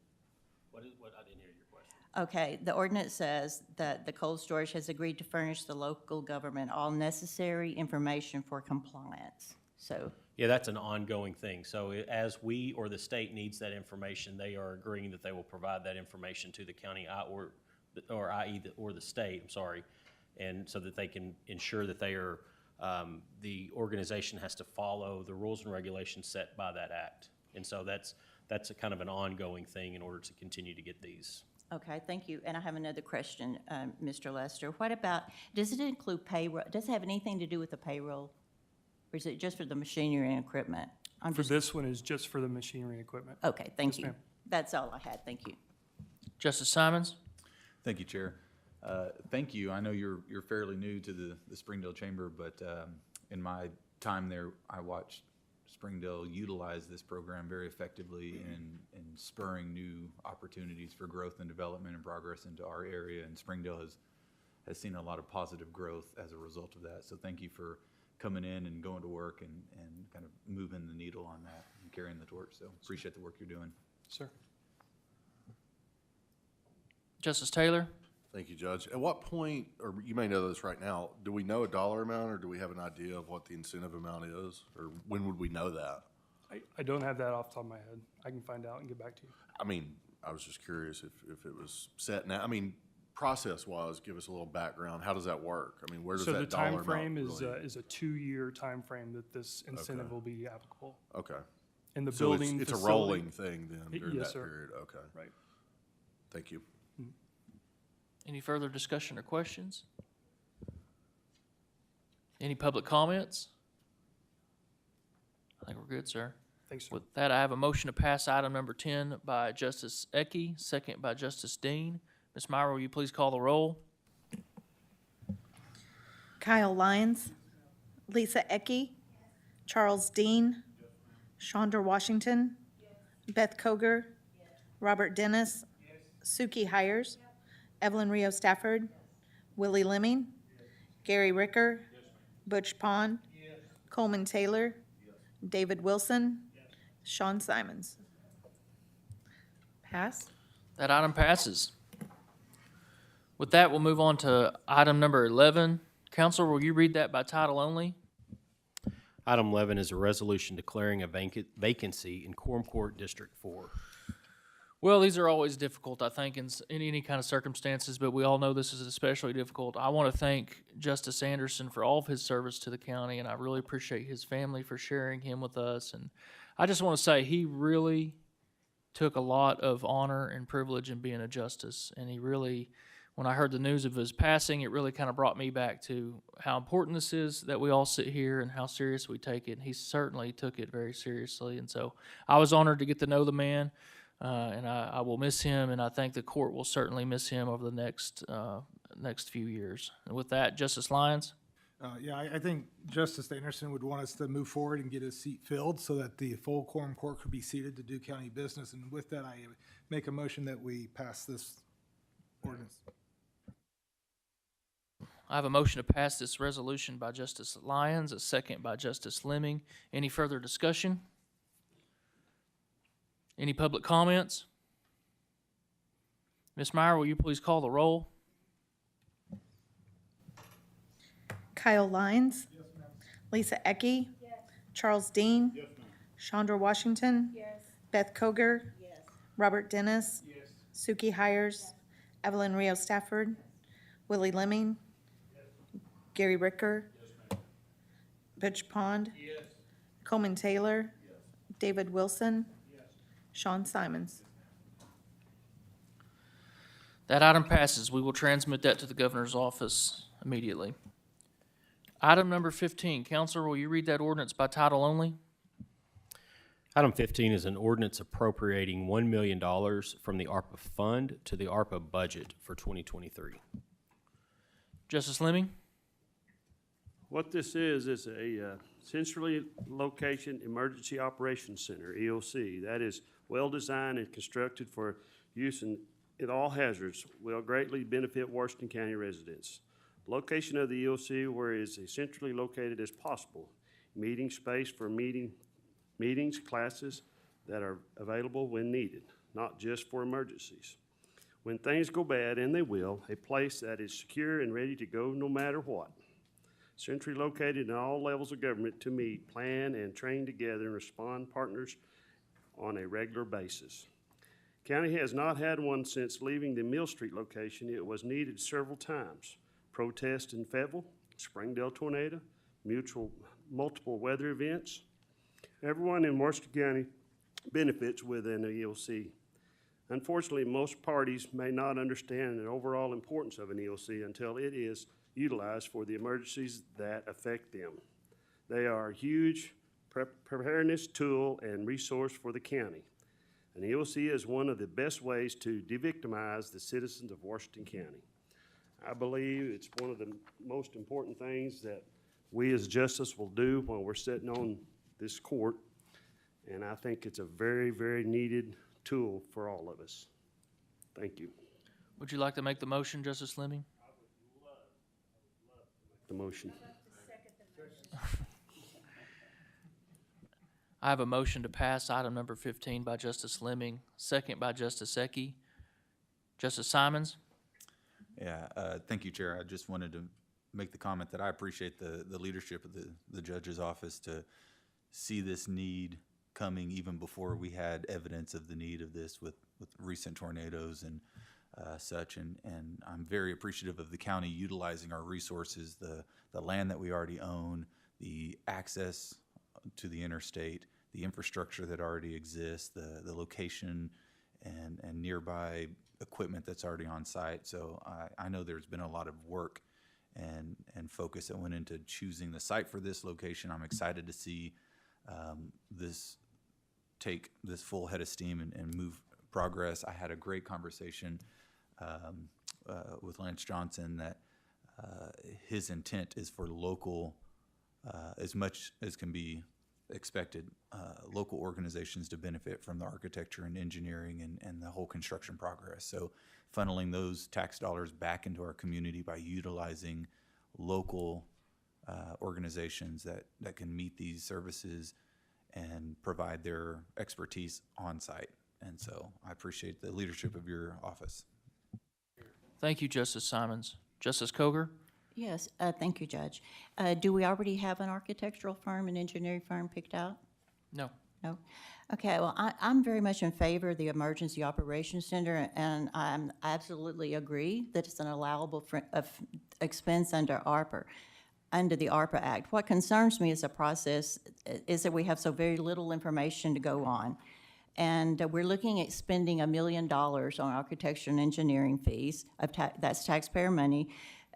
I didn't hear your question. Okay, the ordinance says that the cold storage has agreed to furnish the local government all necessary information for compliance, so. Yeah, that's an ongoing thing. So as we or the state needs that information, they are agreeing that they will provide that information to the county or the state, I'm sorry, and so that they can ensure that they are, the organization has to follow the rules and regulations set by that act. And so that's a kind of an ongoing thing in order to continue to get these. Okay, thank you. And I have another question, Mr. Lester. What about, does it include payroll? Does it have anything to do with the payroll? Or is it just for the machinery and equipment? This one is just for the machinery and equipment. Okay, thank Yes, you. ma'am. That's all I had. Thank you. Justice Simons? Thank you, Chair. Thank you. I know you're fairly new to the Springdale Chamber, but in my time there, I watched Springdale utilize this program very effectively in spurring new opportunities for growth and development and progress into our area. And Springdale has seen a lot of positive growth as a result of that. So thank you for coming in and going to work and kind of moving the needle on that and carrying the torch. So appreciate the work you're doing. Sir. Justice Taylor? Thank you, Judge. At what point, or you may know this right now, do we know a dollar amount or do we have an idea of what the incentive amount is? Or when would we know that? I don't have that off the top of my head. I can find out and get back to you. I mean, I was just curious if it was set now. I mean, process-wise, give us a little background. How does that work? I mean, where does So the that dollar time amount frame really? is a 2-year time frame that this incentive will be applicable. Okay. And the So building it's a facility- rolling thing then during Yes, that sir. period? Okay. Right. Thank you. Any further discussion or questions? Any public comments? I think we're good, sir. Thanks, sir. With that, I have a motion to pass item number 10 by Justice Ecke, second by Justice Dean. Ms. Myra, will you please call the roll? Kyle Lyons, Lisa Ecke, Charles Dean, Chandra Washington, Beth Koger, Robert Dennis, Suki Hires, Evelyn Rio Stafford, Willie Lemming, Gary Ricker, Butch Pond, Coleman Taylor, David Wilson, Sean Simons. Pass. That item passes. With that, we'll move on to item number 11. Counselor, will you read that by title only? Item 11 is a resolution declaring a vacancy in Quorum Court District 4. Well, these are always difficult, I think, in any kind of circumstances, but we all know this is especially difficult. I want to thank Justice Anderson for all of his service to the county, and I really appreciate his family for sharing him with us. And I just want to say he really took a lot of honor and privilege in being a justice, and he really, when I heard the news of his passing, it really kind of brought me back to how important this is that we all sit here and how serious we take it. And he certainly took it very seriously, and so I was honored to get to know the man. And I will miss him, and I think the court will certainly miss him over the next few years. And with that, Justice Lyons? Yeah, I think Justice Anderson would want us to move forward and get his seat filled so that the full quorum court could be seated to do county business. And with that, I make a motion that we pass this ordinance. I have a motion to pass this resolution by Justice Lyons, a second by Justice Fleming. Any further discussion? Any public comments? Ms. Meyer, will you please call the roll? Kyle Lyons. Lisa Ecke. Charles Dean. Chandra Washington. Beth Koger. Robert Dennis. Suki Hires. Evelyn Rios Stafford. Willie Lemming. Gary Ricker. Butch Pond. Coleman Taylor. David Wilson. Sean Simons. That item passes. We will transmit that to the governor's office immediately. Item number 15, Counselor, will you read that ordinance by title only? Item 15 is an ordinance appropriating $1 million from the ARPA fund to the ARPA budget for 2023. Justice Fleming? What this is a centrally location emergency operations center, EOC, that is well-designed and constructed for use in all hazards will greatly benefit Washington County residents. Location of the EOC where it is as centrally located as possible. Meeting space for meetings, classes that are available when needed, not just for emergencies. When things go bad, and they will, a place that is secure and ready to go no matter what. Centrally located in all levels of government to meet, plan, and train together and respond partners on a regular basis. County has not had one since leaving the Mill Street location. It was needed several times. Protests in Fayetteville, Springdale tornado, multiple weather events. Everyone in Washington County benefits with an EOC. Unfortunately, most parties may not understand the overall importance of an EOC until it is utilized for the emergencies that affect them. They are a huge preparedness tool and resource for the county. An EOC is one of the best ways to de-victimize the citizens of Washington County. I believe it's one of the most important things that we as justice will do while we're sitting on this court, and I think it's a very, very needed tool for all of us. Thank you. Would you like to make the motion, Justice Fleming? The motion. I have a motion to pass item number 15 by Justice Fleming, second by Justice Ecke. Justice Simons? Yeah, thank you, Chair. I just wanted to make the comment that I appreciate the leadership of the judge's office to see this need coming even before we had evidence of the need of this with recent tornadoes and such. And I'm very appreciative of the county utilizing our resources, the land that we already own, the access to the interstate, the infrastructure that already exists, the location and nearby equipment that's already on site. So I know there's been a lot of work and focus that went into choosing the site for this location. I'm excited to see this take this full head of steam and move progress. I had a great conversation with Lance Johnson that his intent is for local, as much as can be expected, local organizations to benefit from the architecture and engineering and the whole construction progress. So funneling those tax dollars back into our community by utilizing local organizations that can meet these services and provide their expertise on site. And so I appreciate the leadership of your office. Thank you, Justice Simons. Justice Koger? Yes, thank you, Judge. Do we already have an architectural firm, an engineering firm picked out? No. No? Okay, well, I'm very much in favor of the Emergency Operations Center, and I absolutely agree that it's an allowable expense under the ARPA Act. What concerns me is the process is that we have so very little information to go on. And we're looking at spending $1 million on architecture and engineering fees. That's taxpayer money.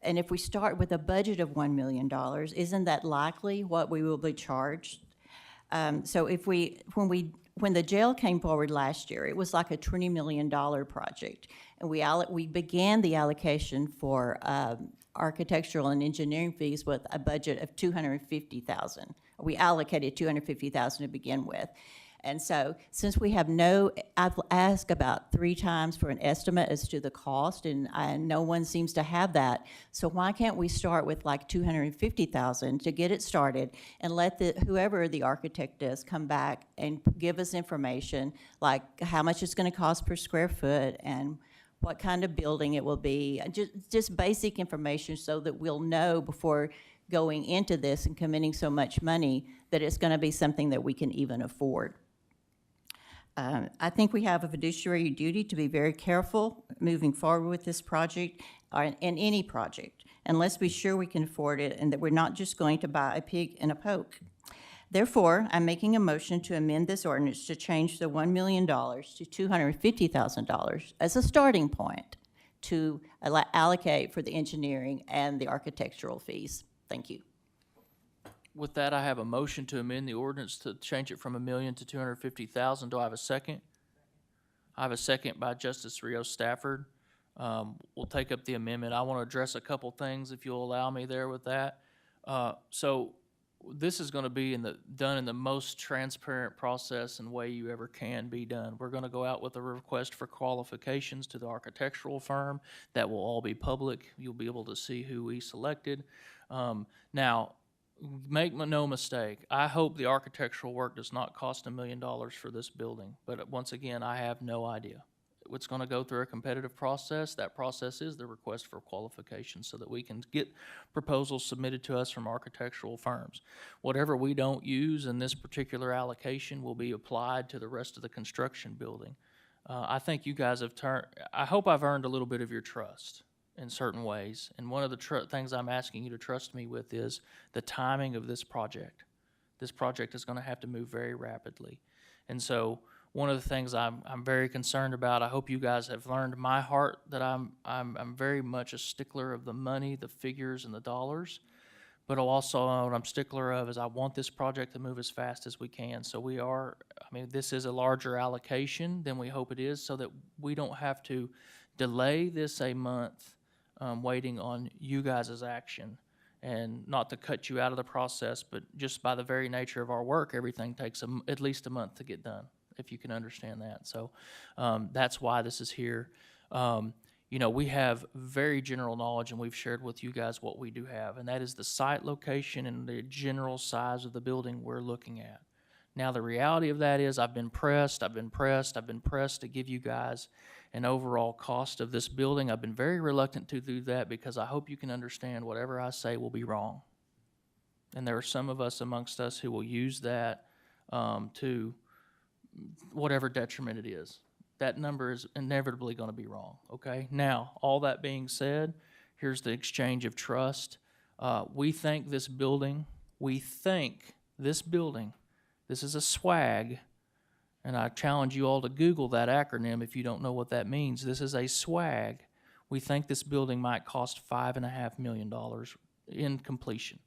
And if we start with a budget of $1 million, isn't that likely what we will be charged? So when the jail came forward last year, it was like a $20 million project. And we began the allocation for architectural and engineering fees with a budget of $250,000. We allocated $250,000 to begin with. And so, since we have I've asked about 3 times for an estimate as to the cost, and no one seems to have that. So why can't we start with like $250,000 to get it started, and let whoever the architect is come back and give us information, like how much it's gonna cost per square foot, and what kind of building it will be, just basic information so that we'll know before going into this and committing so much money that it's gonna be something that we can even afford. I think we have a fiduciary duty to be very careful moving forward with this project, or in any project, and let's be sure we can afford it and that we're not just going to buy a pig in a poke. Therefore, I'm making a motion to amend this ordinance to change the $1 million to $250,000 as a starting point to allocate for the engineering and the architectural fees. Thank you. With that, I have a motion to amend the ordinance to change it from $1 million to $250,000. Do I have a second? I have a second by Justice Rios Stafford. We'll take up the amendment. I want to address a couple things, if you'll allow me there with that. So this is going to be done in the most transparent process and way you ever can be done. We're going to go out with a request for qualifications to the architectural firm. That will all be public. You'll be able to see who we selected. Now, make no mistake, I hope the architectural work does not cost $1 million for this building. But once again, I have no idea. It's going to go through a competitive process. That process is the request for qualifications so that we can get proposals submitted to us from architectural firms. Whatever we don't use in this particular allocation will be applied to the rest of the construction building. I think you guys have I hope I've earned a little bit of your trust in certain ways. And one of the things I'm asking you to trust me with is the timing of this project. This project is going to have to move very rapidly. And so one of the things I'm very concerned about, I hope you guys have learned my heart that I'm very much a stickler of the money, the figures, and the dollars. But also what I'm stickler of is I want this project to move as fast as we can. So this is a larger allocation than we hope it is, so that we don't have to delay this a month waiting on you guys' action. And not to cut you out of the process, but just by the very nature of our work, everything takes at least a month to get done, if you can understand that. So that's why this is here. We have very general knowledge, and we've shared with you guys what we do have, and that is the site location and the general size of the building we're looking at. Now, the reality of that is I've been pressed to give you guys an overall cost of this building. I've been very reluctant to do that because I hope you can understand whatever I say will be wrong. And there are some of us amongst us who will use that to whatever detriment it is. That number is inevitably going to be wrong, okay? Now, all that being said, here's the exchange of trust. We think this building, this is a swag, and I challenge you all to Google that acronym if you don't know what that means. This is a swag. We think this building might cost $5.5 million in completion.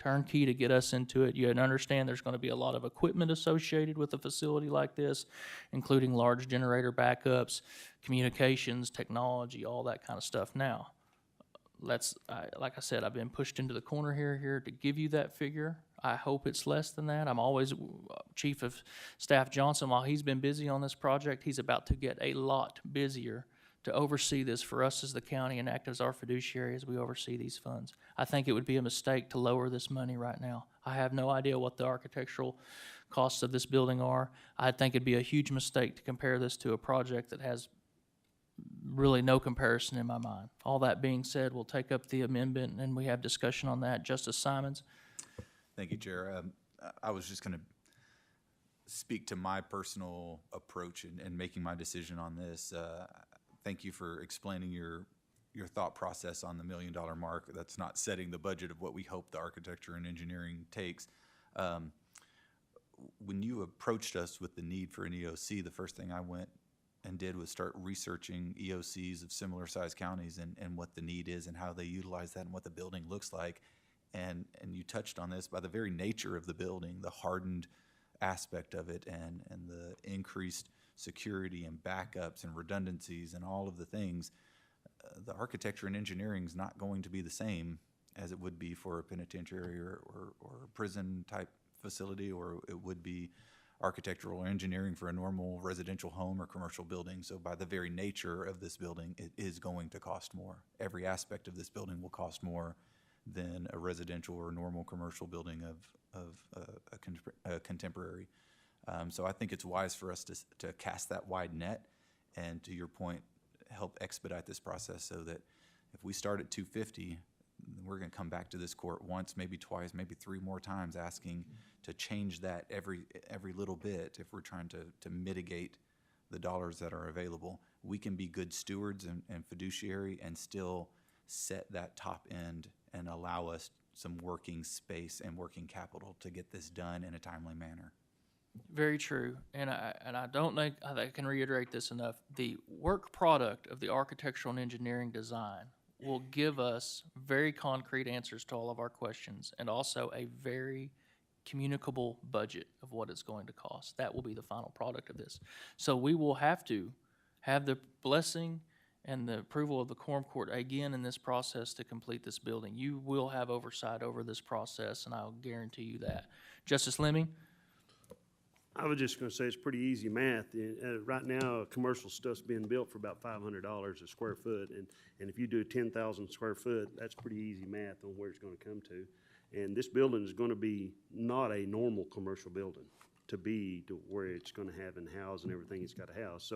Turnkey to get us into it. You understand there's going to be a lot of equipment associated with a facility like this, including large generator backups, communications, technology, all that kind of stuff. Now, like I said, I've been pushed into the corner here to give you that figure. I hope it's less than that. I'm always, Chief of Staff Johnson, while he's been busy on this project, he's about to get a lot busier to oversee this for us as the county and act as our fiduciary as we oversee these funds. I think it would be a mistake to lower this money right now. I have no idea what the architectural costs of this building are. I think it'd be a huge mistake to compare this to a project that has really no comparison in my mind. All that being said, we'll take up the amendment and we have discussion on that. Justice Simons? Thank you, Chair. I was just going to speak to my personal approach in making my decision on this. Thank you for explaining your thought process on the $1 million mark. That's not setting the budget of what we hope the architecture and engineering takes. When you approached us with the need for an EOC, the first thing I went and did was start researching EOCs of similar sized counties and what the need is and how they utilize that and what the building looks like. And you touched on this by the very nature of the building, the hardened aspect of it and the increased security and backups and redundancies and all of the things. The architecture and engineering is not going to be the same as it would be for a penitentiary or prison type facility, or it would be architectural engineering for a normal residential home or commercial building. So by the very nature of this building, it is going to cost more. Every aspect of this building will cost more than a residential or normal commercial building of a contemporary. So I think it's wise for us to cast that wide net, and to your point, help expedite this process so that if we start at 250, we're going to come back to this court once, maybe twice, maybe 3 more times, asking to change that every little bit if we're trying to mitigate the dollars that are available. We can be good stewards and fiduciary and still set that top end and allow us some working space and working capital to get this done in a timely manner. Very true, and I don't think I can reiterate this enough. The work product of the architectural and engineering design will give us very concrete answers to all of our questions, and also a very communicable budget of what it's going to cost. That will be the final product of this. So we will have to have the blessing and the approval of the Quorum Court again in this process to complete this building. You will have oversight over this process, and I'll guarantee you that. Justice Lemming? I was just gonna say it's pretty easy math. Right now, commercial stuff's being built for about $500 a square foot, and if you do 10,000 square foot, that's pretty easy math on where it's gonna come to. And this building is gonna be not a normal commercial building to where it's gonna have and house and everything it's gotta house.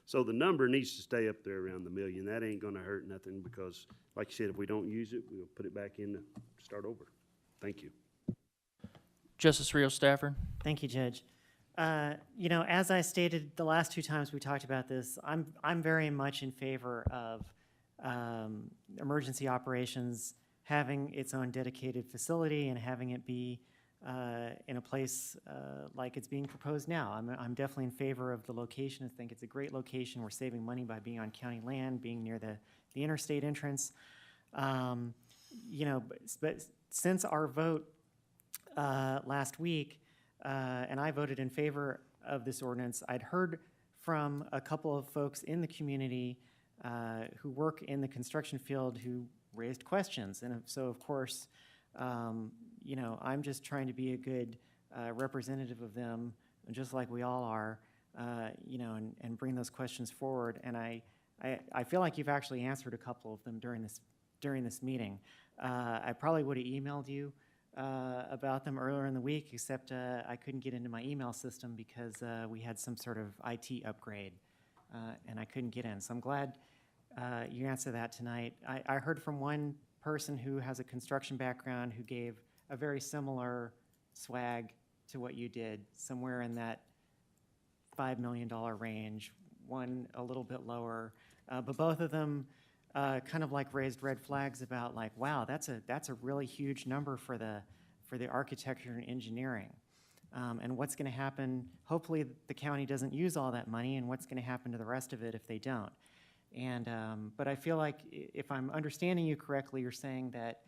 So the number needs to stay up there around the million. That ain't gonna hurt nothing, because like you said, if we don't use it, we'll put it back in to start over. Thank you. Justice Rios Stafford? Thank you, Judge. You know, as I stated the last 2 times we talked about this, I'm very much in favor of emergency operations having its own dedicated facility and having it be in a place like it's being proposed now. I'm definitely in favor of the location. I think it's a great location. We're saving money by being on county land, being near the interstate entrance. You know, but since our vote last week, and I voted in favor of this ordinance, I'd heard from a couple of folks in the community who work in the construction field who raised questions. And so, of course, you know, I'm just trying to be a good representative of them, just like we all are, you know, and bring those questions forward. And I feel like you've actually answered a couple of them during this meeting. I probably would have emailed you about them earlier in the week, except I couldn't get into my email system because we had some sort of IT upgrade, and I couldn't get in. So I'm glad you answered that tonight. I heard from one person who has a construction background who gave a very similar swag to what you did, somewhere in that $5 million range, one a little bit lower, but both of them kind of like raised red flags about like, wow, that's a really huge number for the architecture and engineering. And what's going to happen, hopefully the county doesn't use all that money, and what's going to happen to the rest of it if they don't. And, but I feel like if I'm understanding you correctly, you're saying that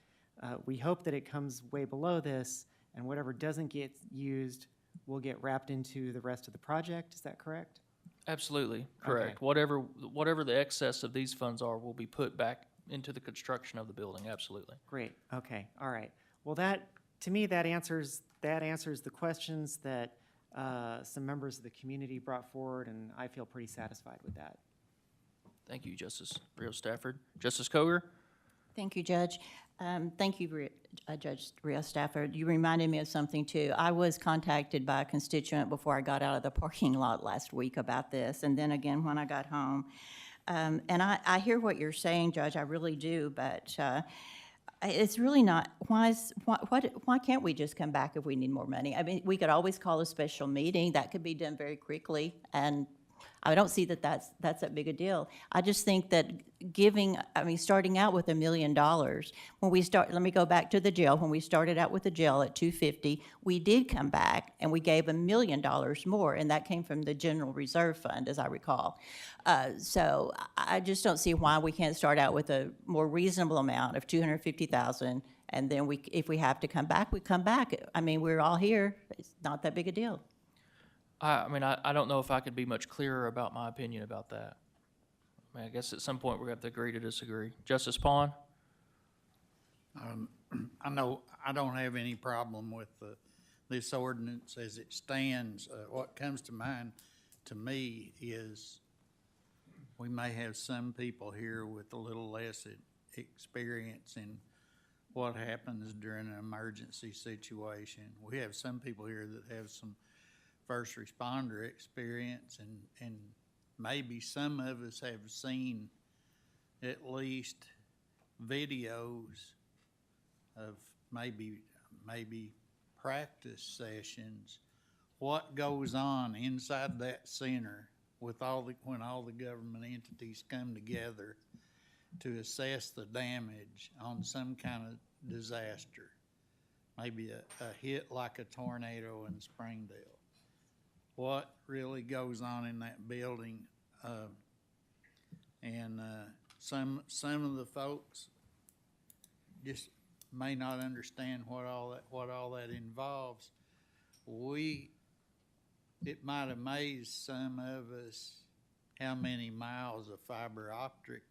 we hope that it comes way below this, and whatever doesn't get used will get wrapped into the rest of the project. Is that correct? Absolutely, correct. Okay. Whatever the excess of these funds are will be put back into the construction of the building, absolutely. Great, okay, all right. Well, to me, that answers the questions that some members of the community brought forward, and I feel pretty satisfied with that. Thank you, Justice Rios Stafford. Justice Koger? Thank you, Judge. Thank you, Judge Rios Stafford. You reminded me of something, too. I was contacted by a constituent before I got out of the parking lot last week about this, and then again when I got home. And I hear what you're saying, Judge, I really do, but it's really not, why can't we just come back if we need more money? I mean, we could always call a special meeting. That could be done very quickly, and I don't see that that's that big a deal. I just think that starting out with $1 million, when we let me go back to the jail. When we started out with the jail at $250, we did come back and we gave $1 million more, and that came from the General Reserve Fund, as I recall. So I just don't see why we can't start out with a more reasonable amount of $250,000, and then if we have to come back, we come back. I mean, we're all here. It's not that big a deal. I mean, I don't know if I could be much clearer about my opinion about that. I mean, I guess at some point we're going to have to agree to disagree. Justice Pond? I know I don't have any problem with the this ordinance as it stands, what comes to mind to me is we may have some people here with a little less experience in what happens during an emergency situation. We have some people here that have some first responder experience, and maybe some of us have seen at least videos of maybe practice sessions, what goes on inside that center with when all the government entities come together to assess the damage on some kind of disaster, maybe a hit like a tornado in Springdale. What really goes on in that building, and some of the folks just may not understand what all that involves. It might amaze some of us how many miles of fiber optic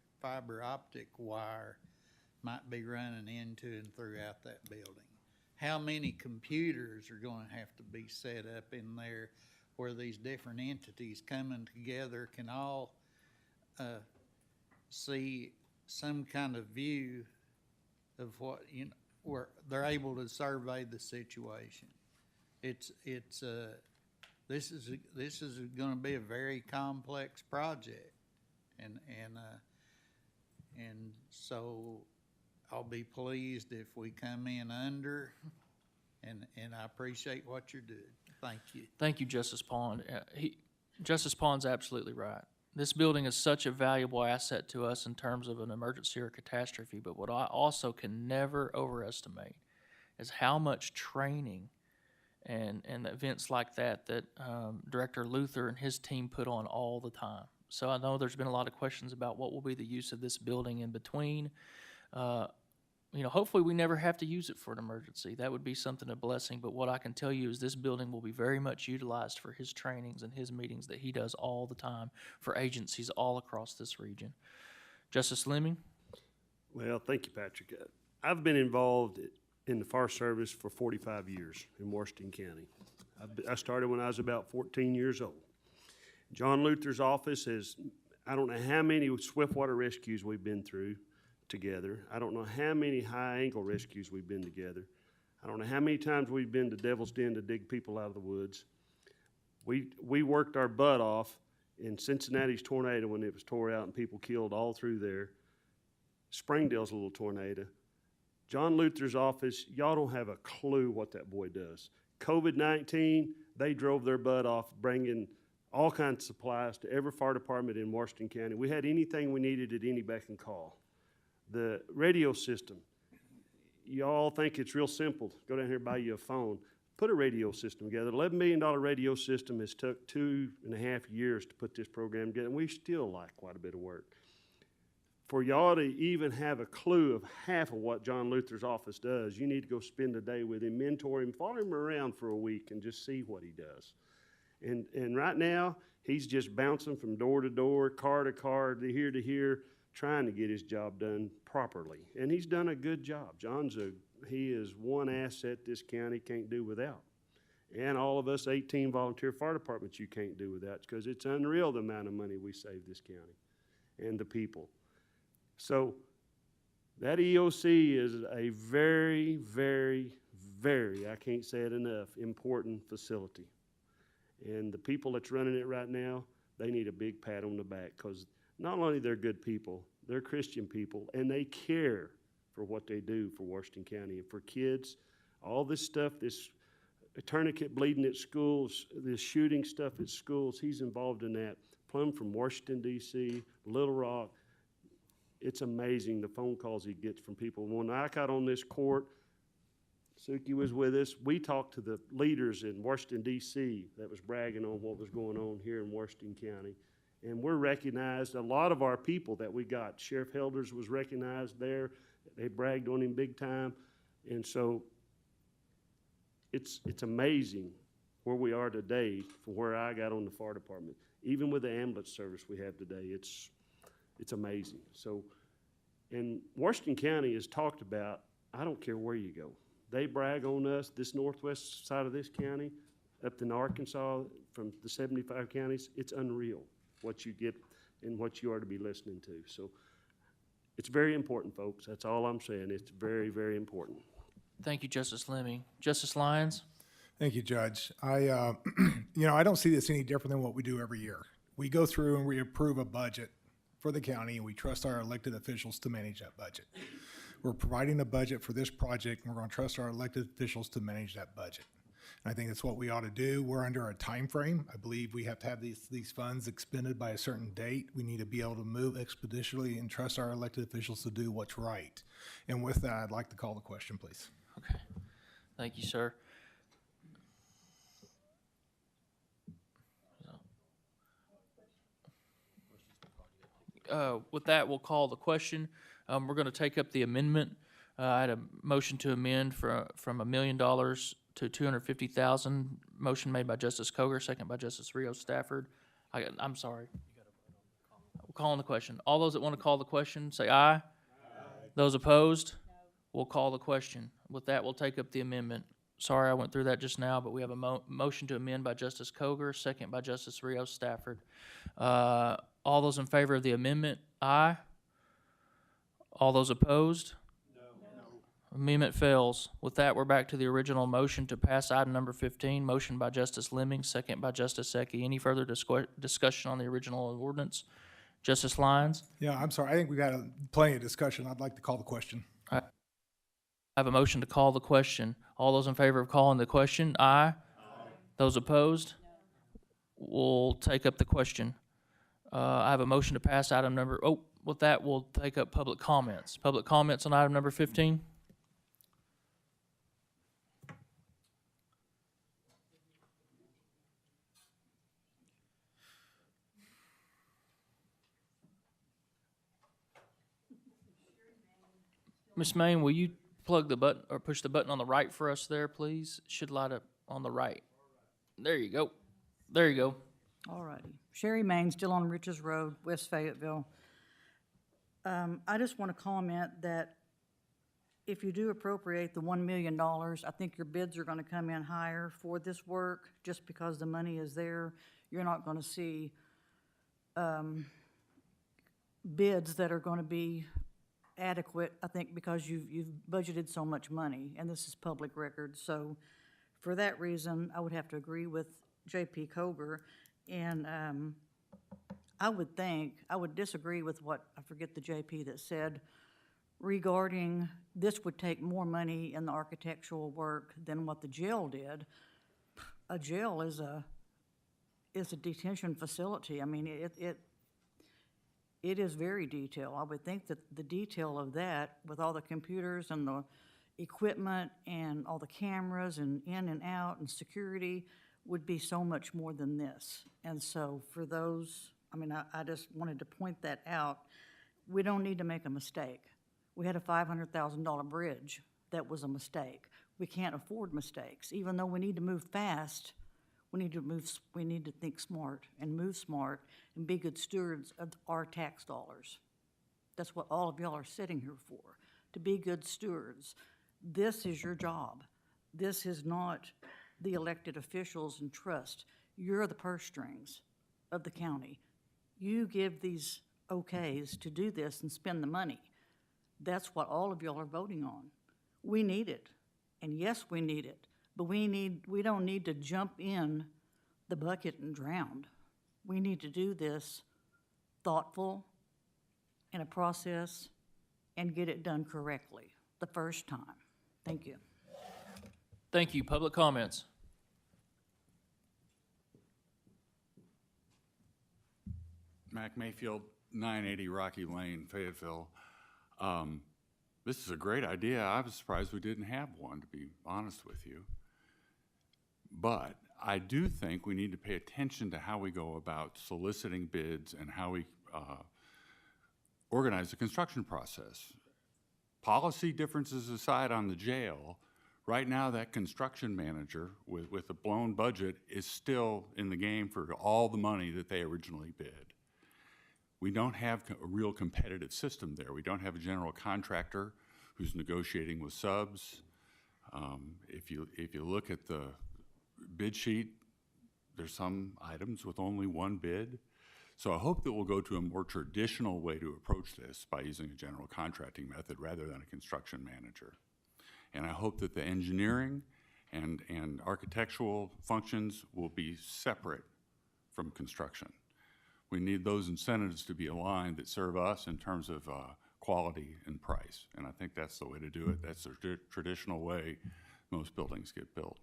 wire might be running into and throughout that building. How many computers are going to have to be set up in there where these different entities coming together can all see some kind of view of what, where they're able to survey the situation. This is going to be a very complex project, and so I'll be pleased if we come in under, and I appreciate what you're doing. Thank you. Thank you, Justice Pond. Justice Pond's absolutely right. This building is such a valuable asset to us in terms of an emergency or catastrophe, but what I also can never overestimate is how much training and events like that Director Luther and his team put on all the time. So I know there's been a lot of questions about what will be the use of this building in between. Hopefully we never have to use it for an emergency. That would be something, a blessing, but what I can tell you is this building will be very much utilized for his trainings and his meetings that he does all the time for agencies all across this region. Justice Lemming? Well, thank you, Patrick. I've been involved in the fire service for 45 years in Washington County. I started when I was about 14 years old. John Luther's office is, I don't know how many swiftwater rescues we've been through together. I don't know how many high-angle rescues we've been together. I don't know how many times we've been to Devil's Den to dig people out of the woods. We worked our butt off in Cincinnati's tornado when it was tore out and people killed all through there. Springdale's little tornado. John Luther's office, y'all don't have a clue what that boy does. COVID-19, they drove their butt off bringing all kinds of supplies to every fire department in Washington County. We had anything we needed at any beck and call. The radio system, y'all think it's real simple. Go down here and buy you a phone. Put a radio system together. $11 million radio system has took 2.5 years to put this program together, and we still lack quite a bit of work. For y'all to even have a clue of half of what John Luther's office does, you need to go spend a day with him, mentor him, follow him around for a week and just see what he does. And right now, he's just bouncing from door to door, car to car, to here, trying to get his job done properly. And he's done a good job. He is one asset this county can't do without. And all of us 18 volunteer fire departments you can't do without, because it's unreal the amount of money we save this county and the people. So that EOC is a very, very, very, I can't say it enough, important facility. And the people that's running it right now, they need a big pat on the back, because not only they're good people, they're Christian people, and they care for what they do for Washington County and for kids. All this stuff, this tourniquet bleeding at schools, this shooting stuff at schools, he's involved in that. Plumb from Washington, D.C., Little Rock. It's amazing the phone calls he gets from people. When I got on this court, Suki was with us. We talked to the leaders in Washington, D.C. that was bragging on what was going on here in Washington County. And we're recognized. A lot of our people that we got, Sheriff Helders was recognized there. They bragged on him big time. And so it's amazing where we are today from where I got on the fire department. Even with the ambulance service we have today, it's amazing. So, and Washington County is talked about, I don't care where you go. they brag on us, this northwest side of this county, up to Arkansas, from the 75 counties, it's unreal what you get and what you are to be listening to. So it's very important, folks. That's all I'm saying. It's very, very important. Thank you, Justice Lemming. Justice Lyons? Thank you, Judge. I don't see this any different than what we do every year. We go through and we approve a budget for the county, and we trust our elected officials to manage that budget. We're providing a budget for this project, and we're going to trust our elected officials to manage that budget. And I think that's what we ought to do. We're under a time frame. I believe we have to have these funds expended by a certain date. We need to be able to move expeditiously and trust our elected officials to do what's right. And with that, I'd like to call the question, please. Okay. Thank you, sir. With that, we'll call the question. We're going to take up the amendment. I had a motion to amend from $1 million to $250,000. Motion made by Justice Coger, second by Justice Rios Stafford. I'm sorry. We're calling the question. All those that want to call the question, say aye. Aye. Those opposed? No. We'll call the question. With that, we'll take up the amendment. Sorry I went through that just now, but we have a motion to amend by Justice Coger, second by Justice Rios Stafford. All those in favor of the amendment, aye. All those opposed? No. Amendment fails. With that, we're back to the original motion to pass item number 15. Motion by Justice Lemming, second by Justice Ecke. Any further discussion on the original ordinance? Justice Lyons? Yeah, I'm sorry. I think we got plenty of discussion. I'd like to call the question. I have a motion to call the question. All those in favor of calling the question, aye. Aye. Those opposed? No. We'll take up the question. I have a motion to pass item number, with that, we'll take up public comments. Public comments on item number 15? Ms. Main, will you plug the button or push the button on the right for us there, please? It should light up on the right. There you go. There you go. All righty. Sherry Main, still on Riches Road, West Fayetteville. I just want to comment that if you do appropriate the $1 million, I think your bids are going to come in higher for this work just because the money is there. You're not going to see bids that are going to be adequate, I think, because you've budgeted so much money, and this is public record. So for that reason, I would have to agree with J.P. Coger. And I would disagree with what, I forget the JP that said, regarding this would take more money in the architectural work than what the jail did. A jail is a detention facility. I mean, it is very detailed. I would think that the detail of that, with all the computers and the equipment and all the cameras and in and out and security, would be so much more than this. And so for those, I just wanted to point that out. We don't need to make a mistake. We had a $500,000 bridge that was a mistake. We can't afford mistakes. Even though we need to move fast, we need to think smart and move smart and be good stewards of our tax dollars. That's what all of y'all are sitting here for, to be good stewards. This is your job. This is not the elected officials and trust. You're the purse strings of the county. You give these okays to do this and spend the money. That's what all of y'all are voting on. We need it, and yes, we need it, but we don't need to jump in the bucket and drown. We need to do this thoughtful in a process and get it done correctly the first time. Thank you. Thank you. Public comments. Mac Mayfield, 980 Rocky Lane, Fayetteville. This is a great idea. I was surprised we didn't have one, to be honest with you. But I do think we need to pay attention to how we go about soliciting bids and how we organize the construction process. Policy differences aside on the jail, right now that construction manager with a blown budget is still in the game for all the money that they originally bid. We don't have a real competitive system there. We don't have a general contractor who's negotiating with subs. If you look at the bid sheet, there's some items with only one bid. So I hope that we'll go to a more traditional way to approach this by using a general contracting method rather than a construction manager. And I hope that the engineering and architectural functions will be separate from construction. We need those incentives to be aligned that serve us in terms of quality and price. And I think that's the way to do it. That's the traditional way most buildings get built.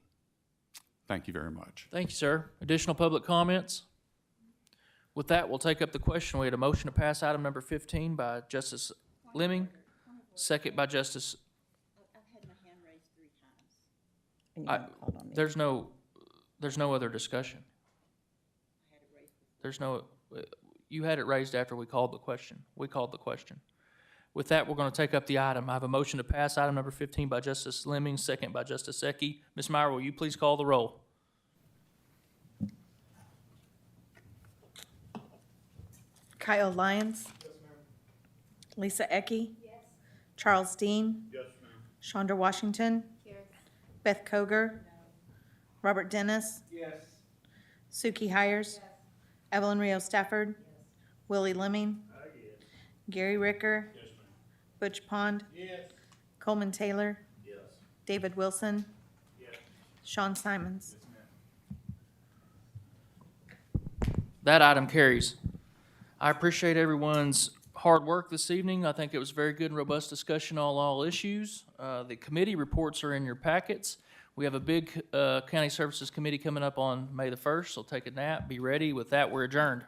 Thank you very much. Thank you, sir. Additional public comments? With that, we'll take up the question. We had a motion to pass item number 15 by Justice Lemming, second by Justice. I've had my hand raised 3 times. And you haven't called on me. There's no other discussion. There's no, you had it raised after we called the question. We called the question. With that, we're going to take up the item. I have a motion to pass item number 15 by Justice Lemming, second by Justice Ecke. Ms. Meyer, will you please call the roll? Kyle Lyons. Lisa Ecke. Charles Dean. Chandra Washington. Beth Koger. Robert Dennis. Suki Hires. Evelyn Rios Stafford. Willie Lemming. Gary Ricker. Butch Pond. Coleman Taylor. David Wilson. Sean Simons. That item carries. I appreciate everyone's hard work this evening. I think it was a very good and robust discussion on all issues. The committee reports are in your packets. We have a big County Services Committee coming up on May the 1st, so take a nap, be ready. With that, we're adjourned.